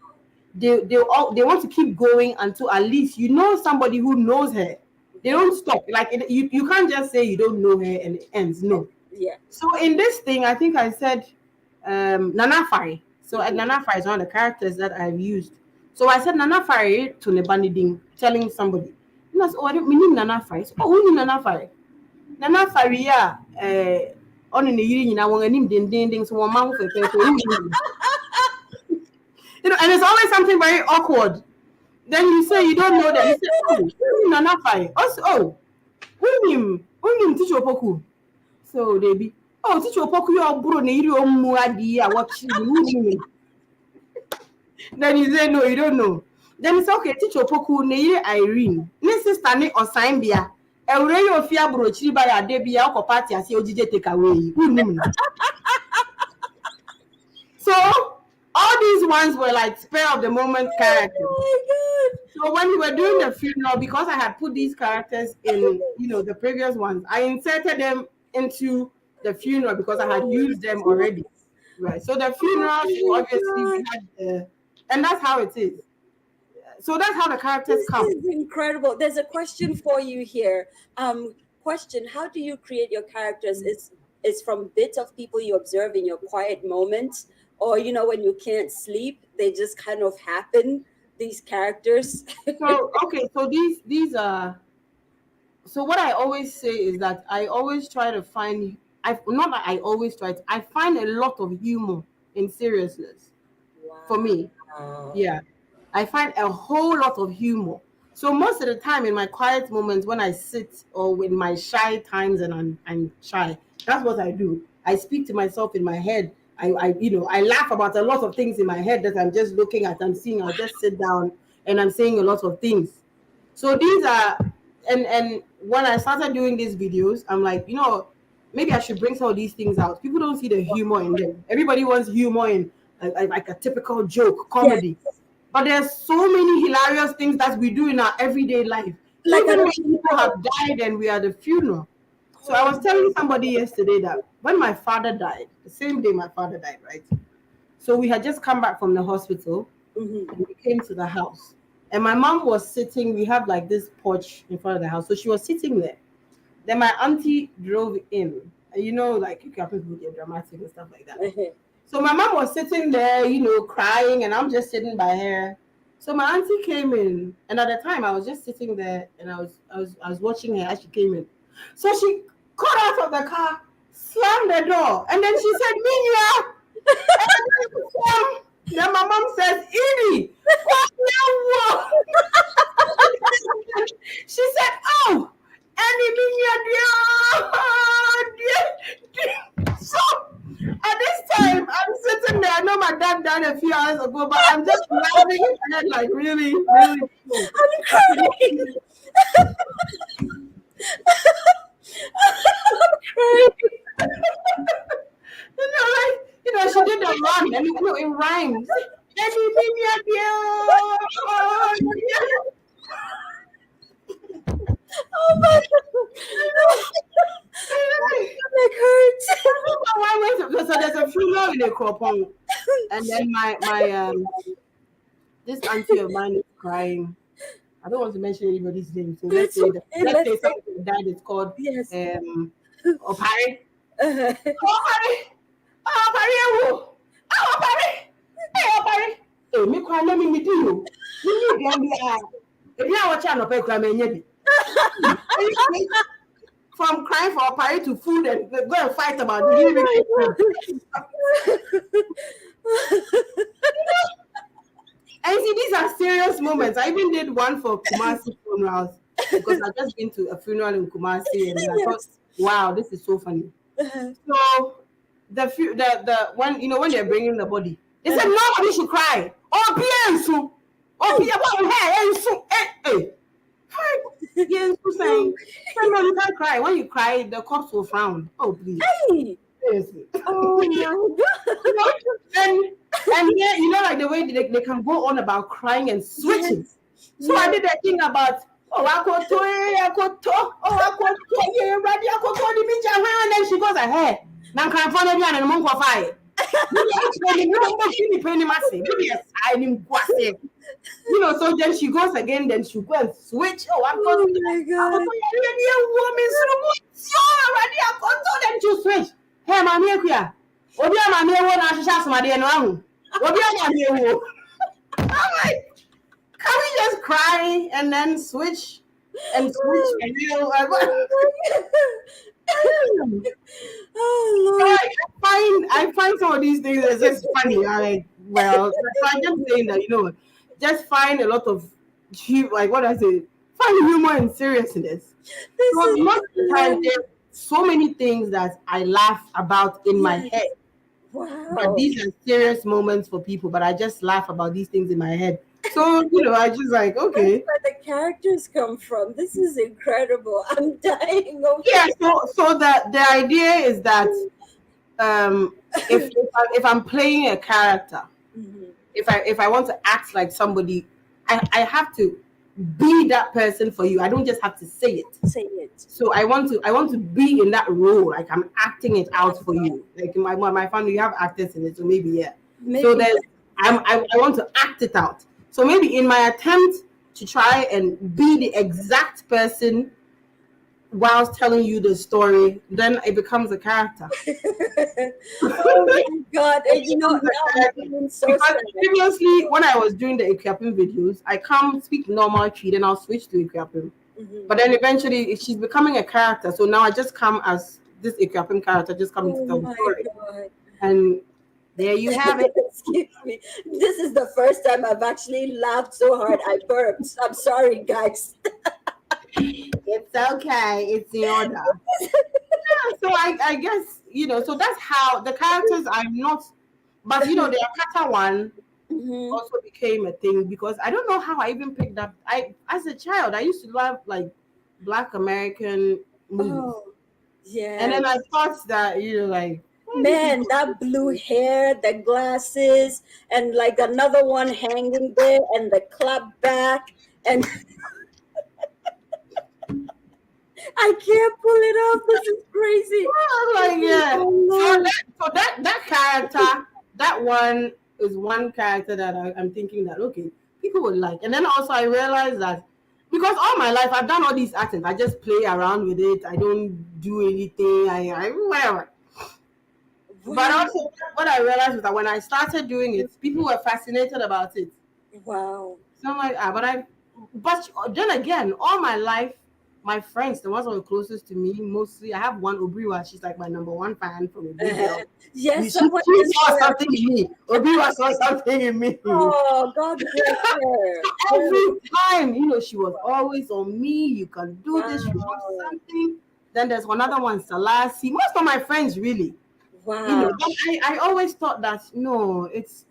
They want to keep going until at least somebody who knows her. They don't stop. Like you can't just say you don't know her and it ends. No. Yeah. So in this thing, I think I said Nana Fari. So Nana Fari is one of the characters that I've used. So I said Nana Fari to Nebaniding, telling somebody. And I said, I don't mean Nana Fari. So, who is Nana Fari? Nana Fari, yeah. On in the year, I want to name ding so one mouth. And it's always something very awkward. Then you say you don't know them. You say, oh, Nana Fai. Also, who teach Opoku? So they be, oh, teach Opoku, you're bro, you watching. Then you say, no, you don't know. Then it's okay, teach Opoku, Neire Irene. Mrs. Stanley or Simbia. A ray of Fia Brochi by a debia or party as you take away. So all these ones were like spur of the moment characters. Oh my God. So when we were doing the funeral, because I had put these characters in, the previous ones, I inserted them into the funeral because I had used them already. Right. So the funeral, obviously, we had, and that's how it is. So that's how the characters come. This is incredible. There's a question for you here. Question: how do you create your characters? It's from bits of people you observe in your quiet moments, or when you can't sleep, they just kind of happen. These characters. So these are. So what I always say is that I always try to find not that I always try to, I find a lot of humor in seriousness. For me. Yeah. I find a whole lot of humor. So most of the time in my quiet moments when I sit or in my shy times and I'm shy, that's what I do. I speak to myself in my head. I laugh about a lot of things in my head that I'm just looking at and seeing. I'll just sit down and I'm saying a lot of things. So these are and when I started doing these videos, I'm like, maybe I should bring some of these things out. People don't see the humor in them. Everybody wants humor in like a typical joke, comedy. Yes. But there's so many hilarious things that we do in our everyday life. Like even when people have died and we are at the funeral. So I was telling somebody yesterday that when my father died, the same day my father died, right? So we had just come back from the hospital and we came to the house. And my mom was sitting, we have like this porch in front of the house. So she was sitting there. Then my auntie drove in. And like you can people get dramatic and stuff like that. So my mom was sitting there, crying, and I'm just sitting by her. So my auntie came in, and at the time I was just sitting there, and I was watching her as she came in. So she got out of the car, slammed the door, and then she said, "Minya." Then my mom says, "Edie, what now?" She said, "Oh, Minya, so." At this time, I'm sitting there. I know my dad died a few hours ago, but I'm just laughing in my head, like really, really cool. I'm crying. I'm crying. She did the run, and it rhymes. Oh my God. It hurts. So there's a funeral in a Kropong, and then my this auntie of mine is crying. I don't want to mention anybody's name, so let's say something that is called Opari. Opari. Hey, me cry, let me do you. You need to if you are watching no pay cry, from crying for a party to food and go and fight about it. And see, these are serious moments. I even did one for Kumasi funerals because I've just been to a funeral in Kumasi and I thought, wow, this is so funny. So the when they're bringing the body, they said nobody should cry. Oh, Pienso. Oh, Pienso. Hey. Yes, saying, no, you can't cry. When you cry, the cops will frown. Oh, please. Hey. Yes. Oh, and yeah, like the way they can go on about crying and switching. Yes. So I did that thing about and then she goes ahead. Now can find me and monk of fire. So then she goes again, then she go and switch. Oh, I'm going to my God. Then she switch. Hey, mammy, here. Obi mammy, what I shall my dear no. Obi mammy, can we just cry and then switch and switch and oh Lord. I find some of these things are just funny. So I'm just saying that just find a lot of find humor and seriousness. So most of the time there's so many things that I laugh about in my head. Wow. But these are serious moments for people, but I just laugh about these things in my head. So, I just like, okay. That's where the characters come from. This is incredible. I'm dying over Yeah, so the idea is that if I'm playing a character, if I want to act like somebody, I have to be that person for you. I don't just have to say it. So I want to be in that role, like I'm acting it out for you. Like in my family, you have actors in it, so maybe. So there's I want to act it out. So maybe in my attempt to try and be the exact person whilst telling you the story, then it becomes a character. Oh my God. And because previously when I was doing the equipping videos, I come speak normal tree, then I'll switch to equipping. But then eventually she's becoming a character. So now I just come as this Ikuapem character just coming to tell the my story. God. And there you have it. Excuse me. This is the first time I've actually laughed so hard I burped. I'm sorry, guys. It's okay. It's in order. Yeah, so I guess, so that's how the characters I'm not, but the Akata one also became a thing because I don't know how I even picked up. As a child, I used to love like Black American movies. Oh, yeah. And then I thought that, like, man, that blue hair, the glasses, and like another one hanging there, and the clap back, and I can't pull it off. This is crazy. Like, yeah. So that character, that one is one character that I'm thinking that okay, people would like. And then also I realized that because all my life I've done all these accents, I just play around with it. I don't do anything. I whatever. Wow. But also what I realized was that when I started doing it, people were fascinated about it. Wow. So I'm like, but then again, all my life, my friends, the ones that were closest to me, mostly, I have one Obriwa. She's like my number one fan from Obriwa. Yes, she saw something in me. Obriwa saw something in me. Oh, God bless her. Every time, she was always on me. You can do this. You want something. Then there's another one, Salasi. Most of my friends, really. Wow. But I always thought that no, it's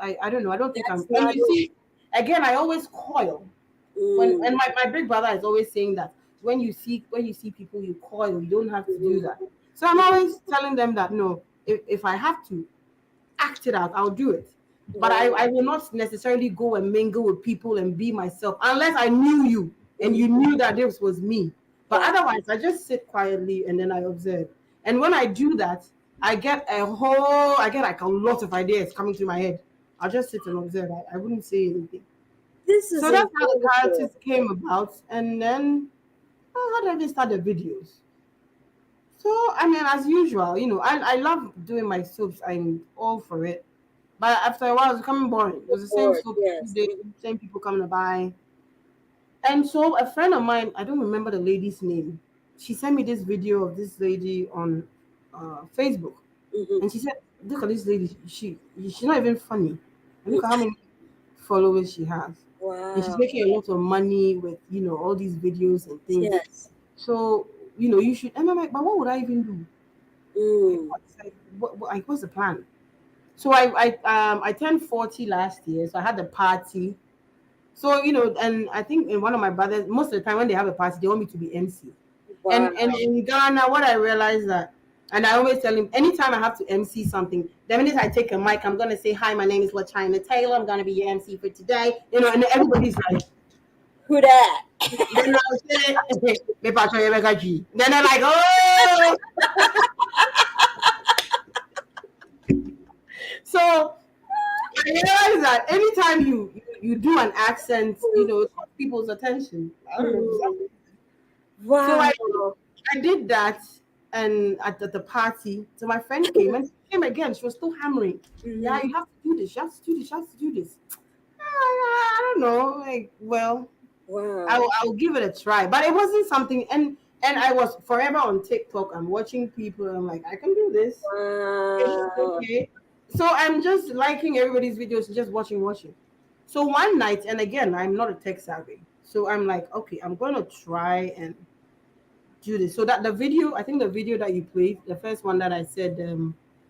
I don't know. I don't think I'm. And you see, again, I always coil. And my big brother is always saying that when you see people, you coil. You don't have to do that. So I'm always telling them that no, if I have to act it out, I'll do it. But I will not necessarily go and mingle with people and be myself unless I knew you and you knew that this was me. But otherwise, I just sit quietly and then I observe. And when I do that, I get like a lot of ideas coming to my head. I'll just sit and observe. I wouldn't say anything. So that's how the characters came about. And then how did I even start the videos? So, I mean, as usual, I love doing my soaps. I'm all for it. But after a while, it was becoming boring. It was the same soap, same people coming to buy. And so a friend of mine, I don't remember the lady's name, she sent me this video of this lady on Facebook. And she said, look at this lady. She's not even funny. And look at how many followers she has. Wow. And she's making a lot of money with, all these videos and things. Yes. So, you should. And I'm like, but what would I even do? What's the plan? So I turned 40 last year. So I had a party. So, and I think in one of my brothers, most of the time when they have a party, they want me to be MC. Wow. And in Ghana, what I realized that, and I always tell him, anytime I have to MC something, the minute I take a mic, I'm going to say, hi, my name is LaChina Taylor. I'm going to be your MC for today. And everybody's like, who that? Then I'll say, then they're like, oh. So I realize that anytime you do an accent, it caught people's attention. I don't know. Wow. So I did that. And at the party, so my friend came and she came again. She was still hammering. Yeah, you have to do this. You have to do this. You have to do this. I don't know. Like, well, wow. I'll give it a try. But it wasn't something. And I was forever on TikTok. I'm watching people. I'm like, I can do this. Wow. Okay. So I'm just liking everybody's videos and just watching. So one night, and again, I'm not a tech savvy. So I'm like, okay, I'm going to try and do this. So that the video that you played, the first one that I said,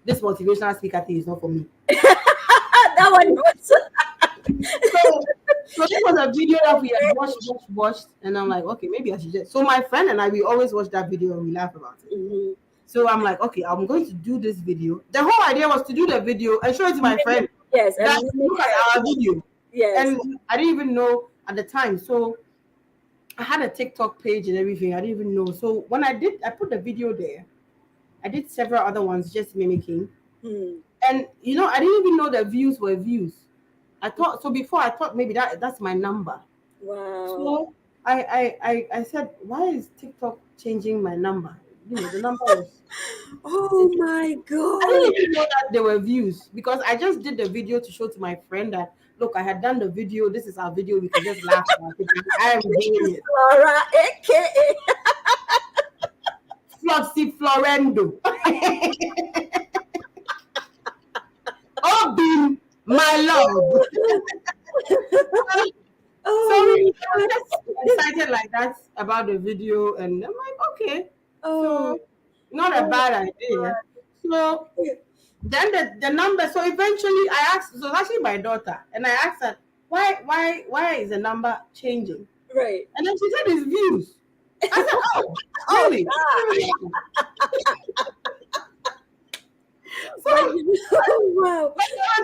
this motivational speaker thing is not for me. That one was so this was a video that we had watched, and I'm like, okay, maybe I should just. So my friend and I, we always watch that video and we laugh about it. So I'm like, okay, I'm going to do this video. The whole idea was to do the video and show it to my friend. Yes, and look at our video. Yes, and I didn't even know at the time. So I had a TikTok page and everything. I didn't even know. So when I put the video there. I did several other ones just mimicking. And I didn't even know the views were views. Before I thought maybe that's my number. Wow. So I said, why is TikTok changing my number? The number was oh my God. I didn't even know that there were views because I just did the video to show to my friend that look, I had done the video. This is our video. We can just laugh about it. I am doing it. Flora, aka Floxy Florendo. Oh, Bean, my love. So we were just excited like that about the video, and I'm like, okay, so not a bad idea. So then the number. So eventually, I asked. So it's actually my daughter, and I asked her, why is the number changing? Right. And then she said it's views. I said, oh, really? Wow.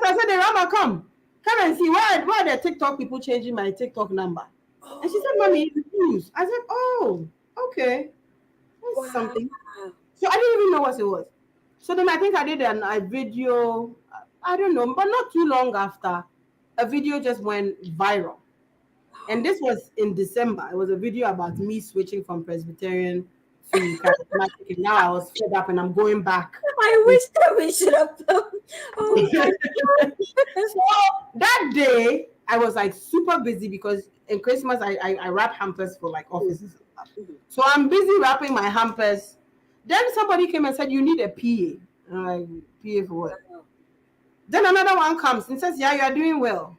I said, Rama, come and see why are the TikTok people changing my TikTok number? And she said, Mommy, it's views. I said, oh, okay. That's something. So I didn't even know what it was. So then I think I did a video, I don't know, but not too long after, a video just went viral. And this was in December. It was a video about me switching from Presbyterian to charismatic. And now I was fed up and I'm going back. I wish that we should have done. Oh my God. So that day, I was like super busy because in Christmas, I wrap hampers for like offices. So I'm busy wrapping my hampers. Then somebody came and said, you need a PA. And I'm like, PA for what? Then another one comes and says, yeah, you are doing well.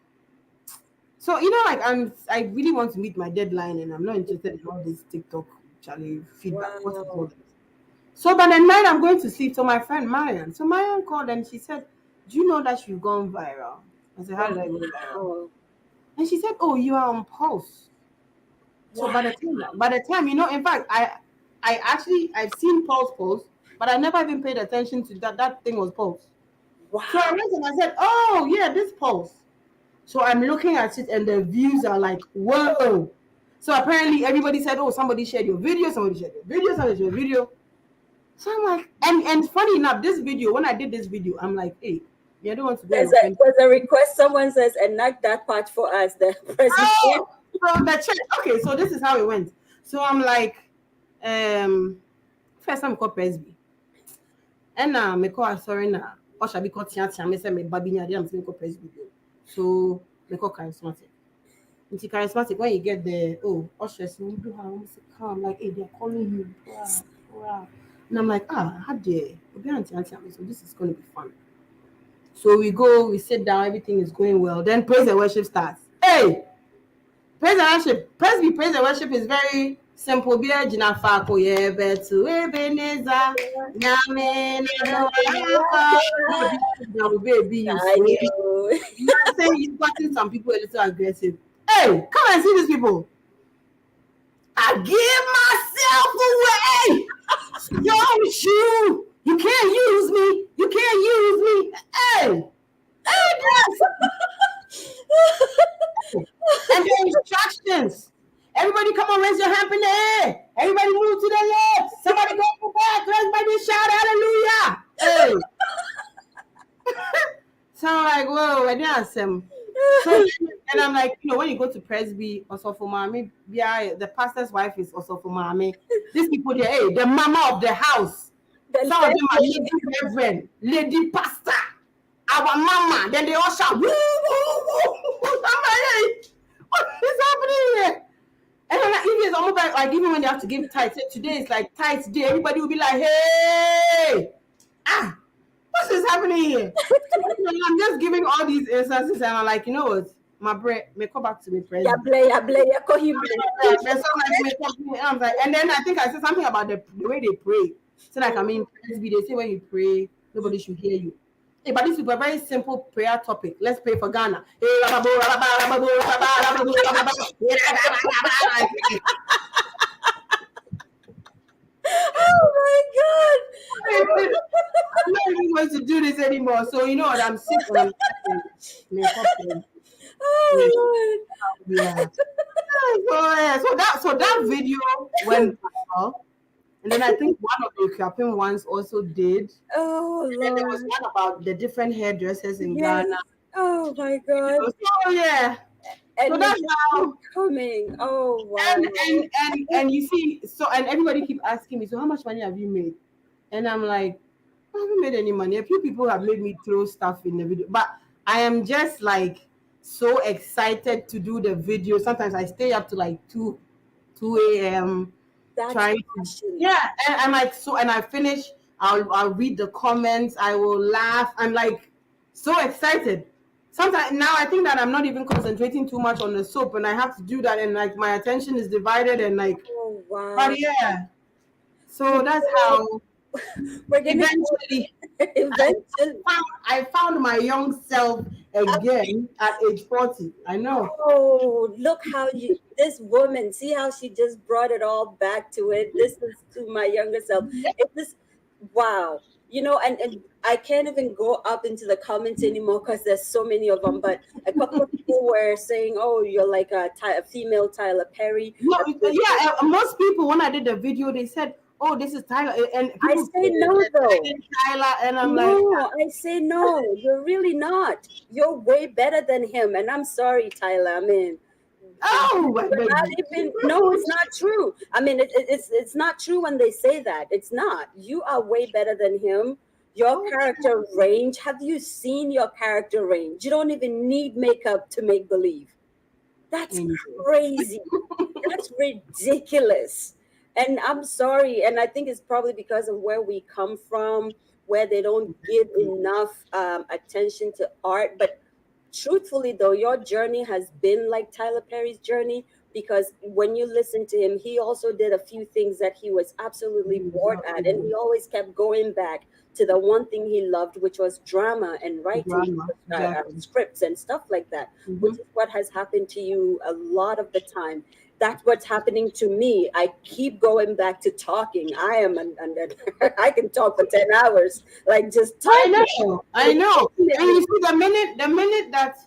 So, you know, like I really want to meet my deadline and I'm not interested in all this TikTok Charlie feedback. What's all this? So by the night I'm going to sleep. So my friend Marian. So Marian called and she said, do you know that you've gone viral? I said, how did I go viral? And she said, oh, you are on Pulse. So by the time, you know, in fact, I've seen Pulse post, but I never even paid attention to that thing was Pulse. Wow. So I went and I said, oh yeah, this Pulse. So I'm looking at it and the views are like, whoa. So apparently everybody said, oh, somebody shared your video, somebody shared your video. So I'm like, and funny enough, this video, when I did this video, I'm like, hey, I don't want to go. There's a request. Someone says, enact that part for us, the president. Oh, so the check. Okay, so this is how it went. So I'm like, first time I call Presby. And now me call sorry now. Or shall be called Tia me say me baby nya I'm saying call Presby. So me call charismatic. It's charismatic when you get there. Oh, ushers, we do have come like, hey, they're calling you. Wow. And I'm like, how dare so this is going to be fun. So we go, we sit down, everything is going well. Then praise and worship starts. Hey, praise and worship. Praise and worship is very simple. Be a jina fako ye betu ebeneza nyame na baby. You are saying you're getting some people a little aggressive. Hey, come and see these people. I give myself away. Don't you? You can't use me. You can't use me. Hey. And the instructions. Everybody come on, raise your hand in the air. Everybody move to the left. Somebody go back. Everybody shout hallelujah. Hey. So I'm like, whoa, I didn't ask him. So, and I'm like, you know, when you go to Presby or so for mommy, yeah, the pastor's wife is also for mommy. These people there, hey, the mama of the house. Some of them are lady reverend, lady pastor, our mama. Then they all shout, woo, woo, woo. I'm like, hey, what is happening here? And I'm like, if it's almost like even when they have to give tithes, today is like tithes day, everybody will be like, hey, what is happening here? I'm just giving all these instances, and I'm like, you know what? My brain may come back to me, president. I'm like, and then I think I said something about the way they pray. So like, I mean, they say when you pray, nobody should hear you. Hey, but this is a very simple prayer topic. Let's pray for Ghana. Oh my God! I'm not even going to do this anymore. So you know what? I'm sick. Oh Lord! Yeah. So that video went viral, and then I think one of the Ethiopian ones also did. Oh Lord! And then there was one about the different hairdressers in Ghana. Oh my God! So yeah. And so that's how coming. Oh wow! And you see, so and everybody keep asking me, so how much money have you made? And I'm like, I haven't made any money. A few people have made me throw stuff in the video, but I am just like so excited to do the video. Sometimes I stay up to like 2 a.m. That's trying to, passion. yeah, and I'm like, so, and I finish, I'll read the comments, I will laugh. I'm like so excited. Sometimes now I think that I'm not even concentrating too much on the soap, and I have to do that, and like my attention is divided, and like, Oh wow. but yeah. So that's how we're gonna eventually I found my young self again at age 40. I know. Oh, look how this woman, see how she just brought it all back to it. This is to my younger self. It was, wow. You know, and I can't even go up into the comments anymore because there's so many of them. But a couple of people were saying, "Oh, you're like a female Tyler Perry." No, yeah, most people when I did the video, they said, "Oh, this is Tyler," and I say no though. Tyler, and I'm no, I say no. You're really not. You're way better than him, and I'm sorry, Tyler. I mean, oh, not even, no, it's not true. I mean, it's not true when they say that. It's not. You are way better than him. Your character range. Have you seen your character range? You don't even need makeup to make believe. That's crazy. That's ridiculous. And I'm sorry. And I think it's probably because of where we come from, where they don't give enough attention to art. But truthfully, though, your journey has been like Tyler Perry's journey, because when you listen to him, he also did a few things that he was absolutely bored at. And he always kept going back to the one thing he loved, which was drama and writing scripts and stuff like that, which is what has happened to you a lot of the time. That's what's happening to me. I keep going back to talking. I am, I can talk for 10 hours, like just talking. I know. And you see, the minute that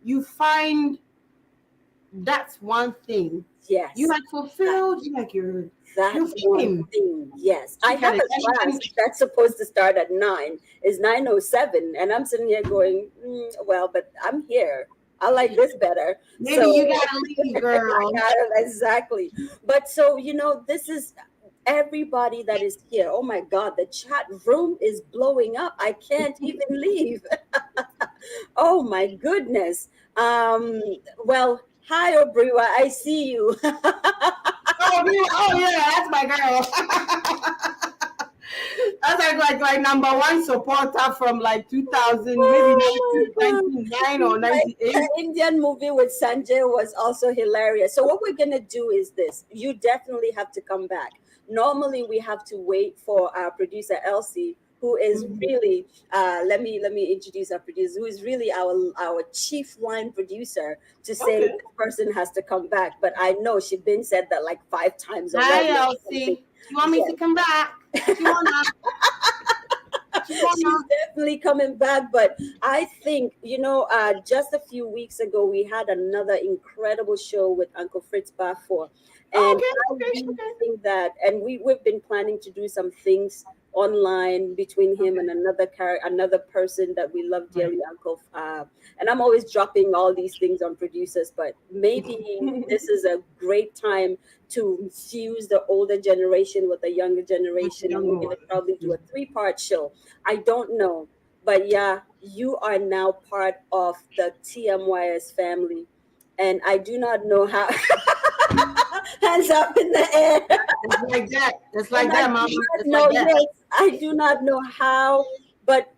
you find that's one thing, yes, you like fulfilled, you like you're one thing. Yes, I have a class that's supposed to start at 9. It's 9:07, and I'm sitting here going, well, but I'm here. I like this better. Maybe you gotta leave, girl. Exactly. But so, you know, this is everybody that is here. Oh my God, the chat room is blowing up. I can't even leave. Oh my goodness. Well, hi, Obriwa. I see you. Oh yeah, that's my girl. That's like number one supporter from like 2000, maybe 1999 or 98. The Indian movie with Sanjay was also hilarious. So what we're gonna do is this: you definitely have to come back. Normally we have to wait for our producer Elsie, who is really let me introduce our producer, who is really our chief line producer, to say this person has to come back. But I know she's been said that like 5 times already. Hi, Elsie. You want me to come back? She's definitely coming back. But I think, you know, just a few weeks ago we had another incredible show with Uncle Fritz Bafor, and I really think that, and we've been planning to do some things online between him and another person that we love dearly, Uncle. And I'm always dropping all these things on producers, but maybe this is a great time to fuse the older generation with the younger generation. And we're going to probably do a 3-part show. I don't know, but yeah, you are now part of the TMYS family, and I do not know how. Hands up in the air. It's like that. It's like that, Mama. Yes, I do not know how, but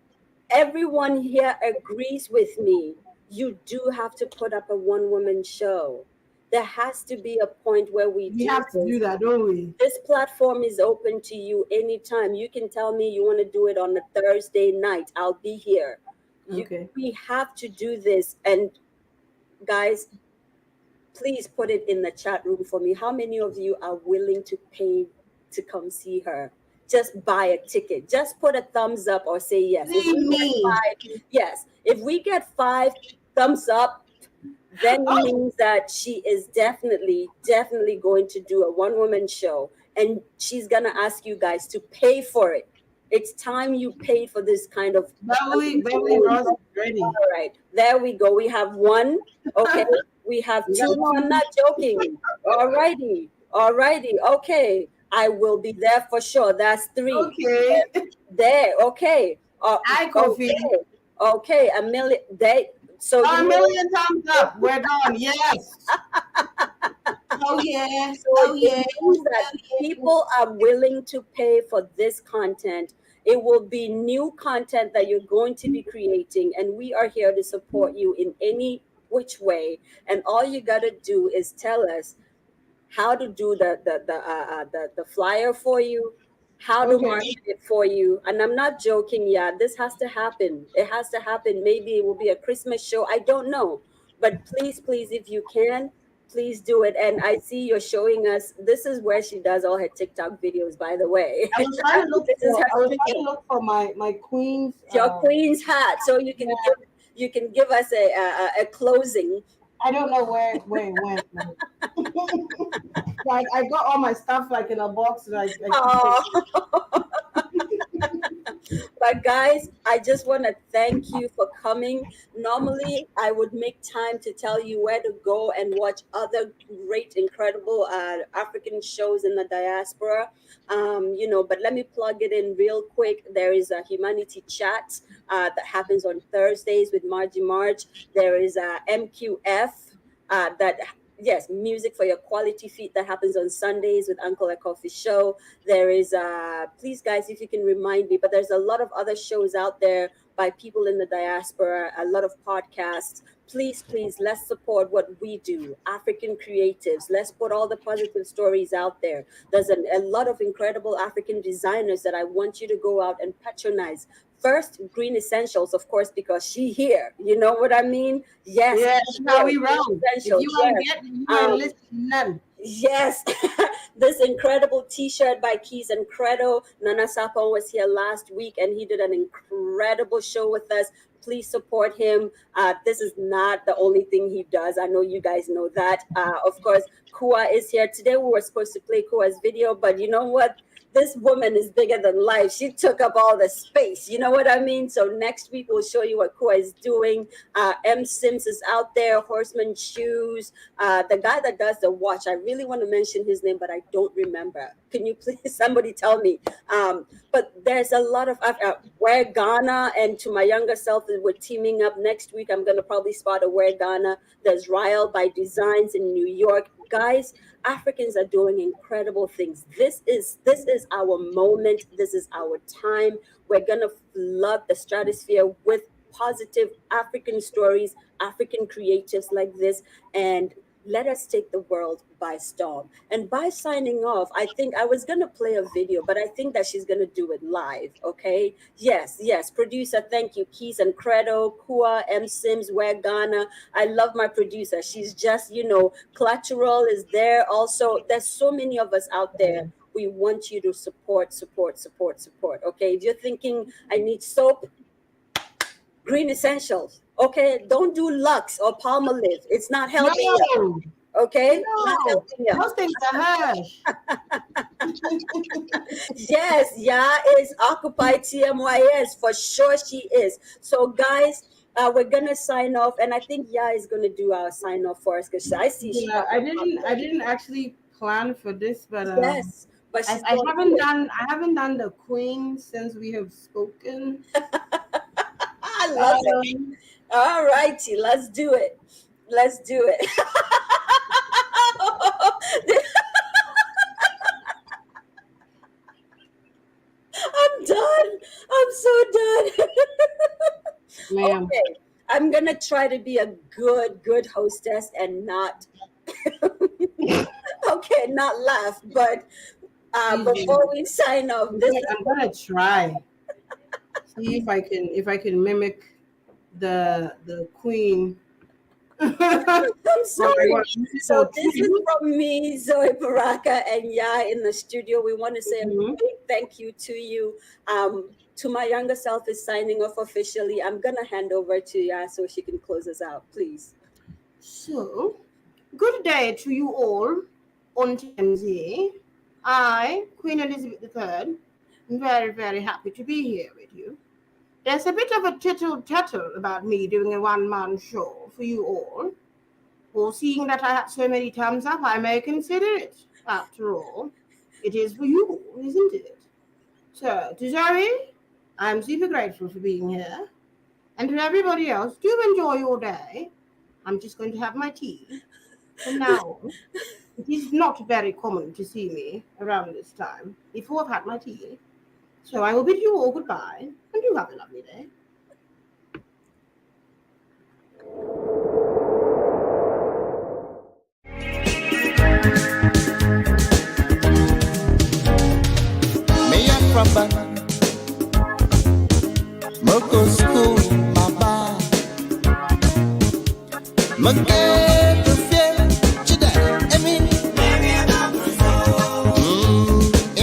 everyone here agrees with me. You do have to put up a one-woman show. There has to be a point where we have to do that, don't we? This platform is open to you anytime. You can tell me you want to do it on a Thursday night. I'll be here. We have to do this. And guys, please put it in the chat room for me. How many of you are willing to pay to come see her? Just buy a ticket. Just put a thumbs up or say yes. Yes. If we get 5 thumbs up, then it means that she is definitely going to do a one-woman show. And she's going to ask you guys to pay for it. It's time you paid for this kind of... Beverly Ross is ready. All right. There we go. We have 1. Okay. We have 2. No, I'm not joking. All righty. Okay. I will be there for sure. That's 3. Okay. There. Okay. Coffee. Okay. A million. So a million thumbs up. We're done. Yes. Oh yeah. So Oh it yeah. means that people are willing to pay for this content. It will be new content that you're going to be creating, and we are here to support you in any which way. And all you got to do is tell us how to do the flyer for you, how to Okay. market it for you. And I'm not joking. Yeah, this has to happen. It has to happen. Maybe it will be a Christmas show. I don't know, but please, if you can, please do it. And I see you're showing us. This is where she does all her TikTok videos, by the way. I was trying to look This is for. her I was trying to studio, look for my queen's. your queen's hat, so Yeah. you can give us a closing. I don't know where it went. Like I got all my stuff like in a box. Like I keep it. Oh. But guys, I just want to thank you for coming. Normally, I would make time to tell you where to go and watch other great, incredible African shows in the diaspora. But let me plug it in real quick. There is a humanity chat that happens on Thursdays with Margie March. There is a MQF that yes, music for your quality feet that happens on Sundays with Uncle A Coffee Show. There is please guys, if you can remind me, but there's a lot of other shows out there by people in the diaspora, a lot of podcasts. Please, let's support what we do, African creatives. Let's put all the positive stories out there. There's a lot of incredible African designers that I want you to go out and patronize. First, Green Essentials, of course, because she here. You know what I mean? Yes. Yeah, that's how we roll. If Essentials, you ain't yes. get, you ain't listen to none. Yes, this incredible T-shirt by Keys and Credo. Nana Sapon was here last week, and he did an incredible show with us. Please support him. This is not the only thing he does. I know you guys know that. Of course, Kua is here today. We were supposed to play Kua's video, but you know what? This woman is bigger than life. She took up all the space. You know what I mean? So next week we'll show you what Kua is doing. M. Sims is out there. Horseman Shoes. The guy that does the watch. I really want to mention his name, but I don't remember. Can you please somebody tell me? But there's a lot of Where Ghana and To My Younger Self, we're teaming up next week. I'm gonna probably spot a Where Ghana. There's Ryle by Designs in New York. Guys, Africans are doing incredible things. This is our moment. This is our time. We're gonna flood the stratosphere with positive African stories, African creatives like this, and let us take the world by storm. And by signing off, I think I was going to play a video, but I think that she's going to do it live. Okay. Yes. Producer, thank you. Keys and Credo, Kua, M. Sims, Where Ghana. I love my producer. She's just, Collateral is there. Also, there's so many of us out there. We want you to support. Okay. If you're thinking, I need soap, Green Essentials. Okay, don't do Lux or Palmolive. It's not helping you. Okay, not helping you. Those things are hush. Yes, Yaa is occupied TMYS for sure. She is. So, guys, we're gonna sign off, and I think Yaa is gonna do our sign off for us because I see. Yeah, I didn't actually plan for this, but yes, but I haven't done the Queen since we have spoken. I love it. All righty, let's do it. I'm done. I'm so done. Ma'am. Okay, I'm gonna try to be a good hostess and not okay, not laugh, but before we sign off, I'm gonna try. See if I can mimic the Queen. I'm sorry. So this is from me, Zoe Baraka, and Yaa in the studio. We want to say a big thank you to you. To My Younger Self is signing off officially. I'm gonna hand over to Yaa so she can close us out, please. So, good day to you all on TMZ. I, Queen Elizabeth III, am very, very happy to be here with you. There's a bit of a tittle-tattle about me doing a one-man show for you all. Or seeing that I had so many thumbs up, I may consider it. After all, it is for you, isn't it? So, to Zoe, I'm super grateful for being here. And to everybody else, do enjoy your day. I'm just going to have my tea. from now on, it is not very common to see me around this time before I've had my tea. So I will bid you all goodbye, and you have a lovely day. Me a from Banana, Moko school, my bad.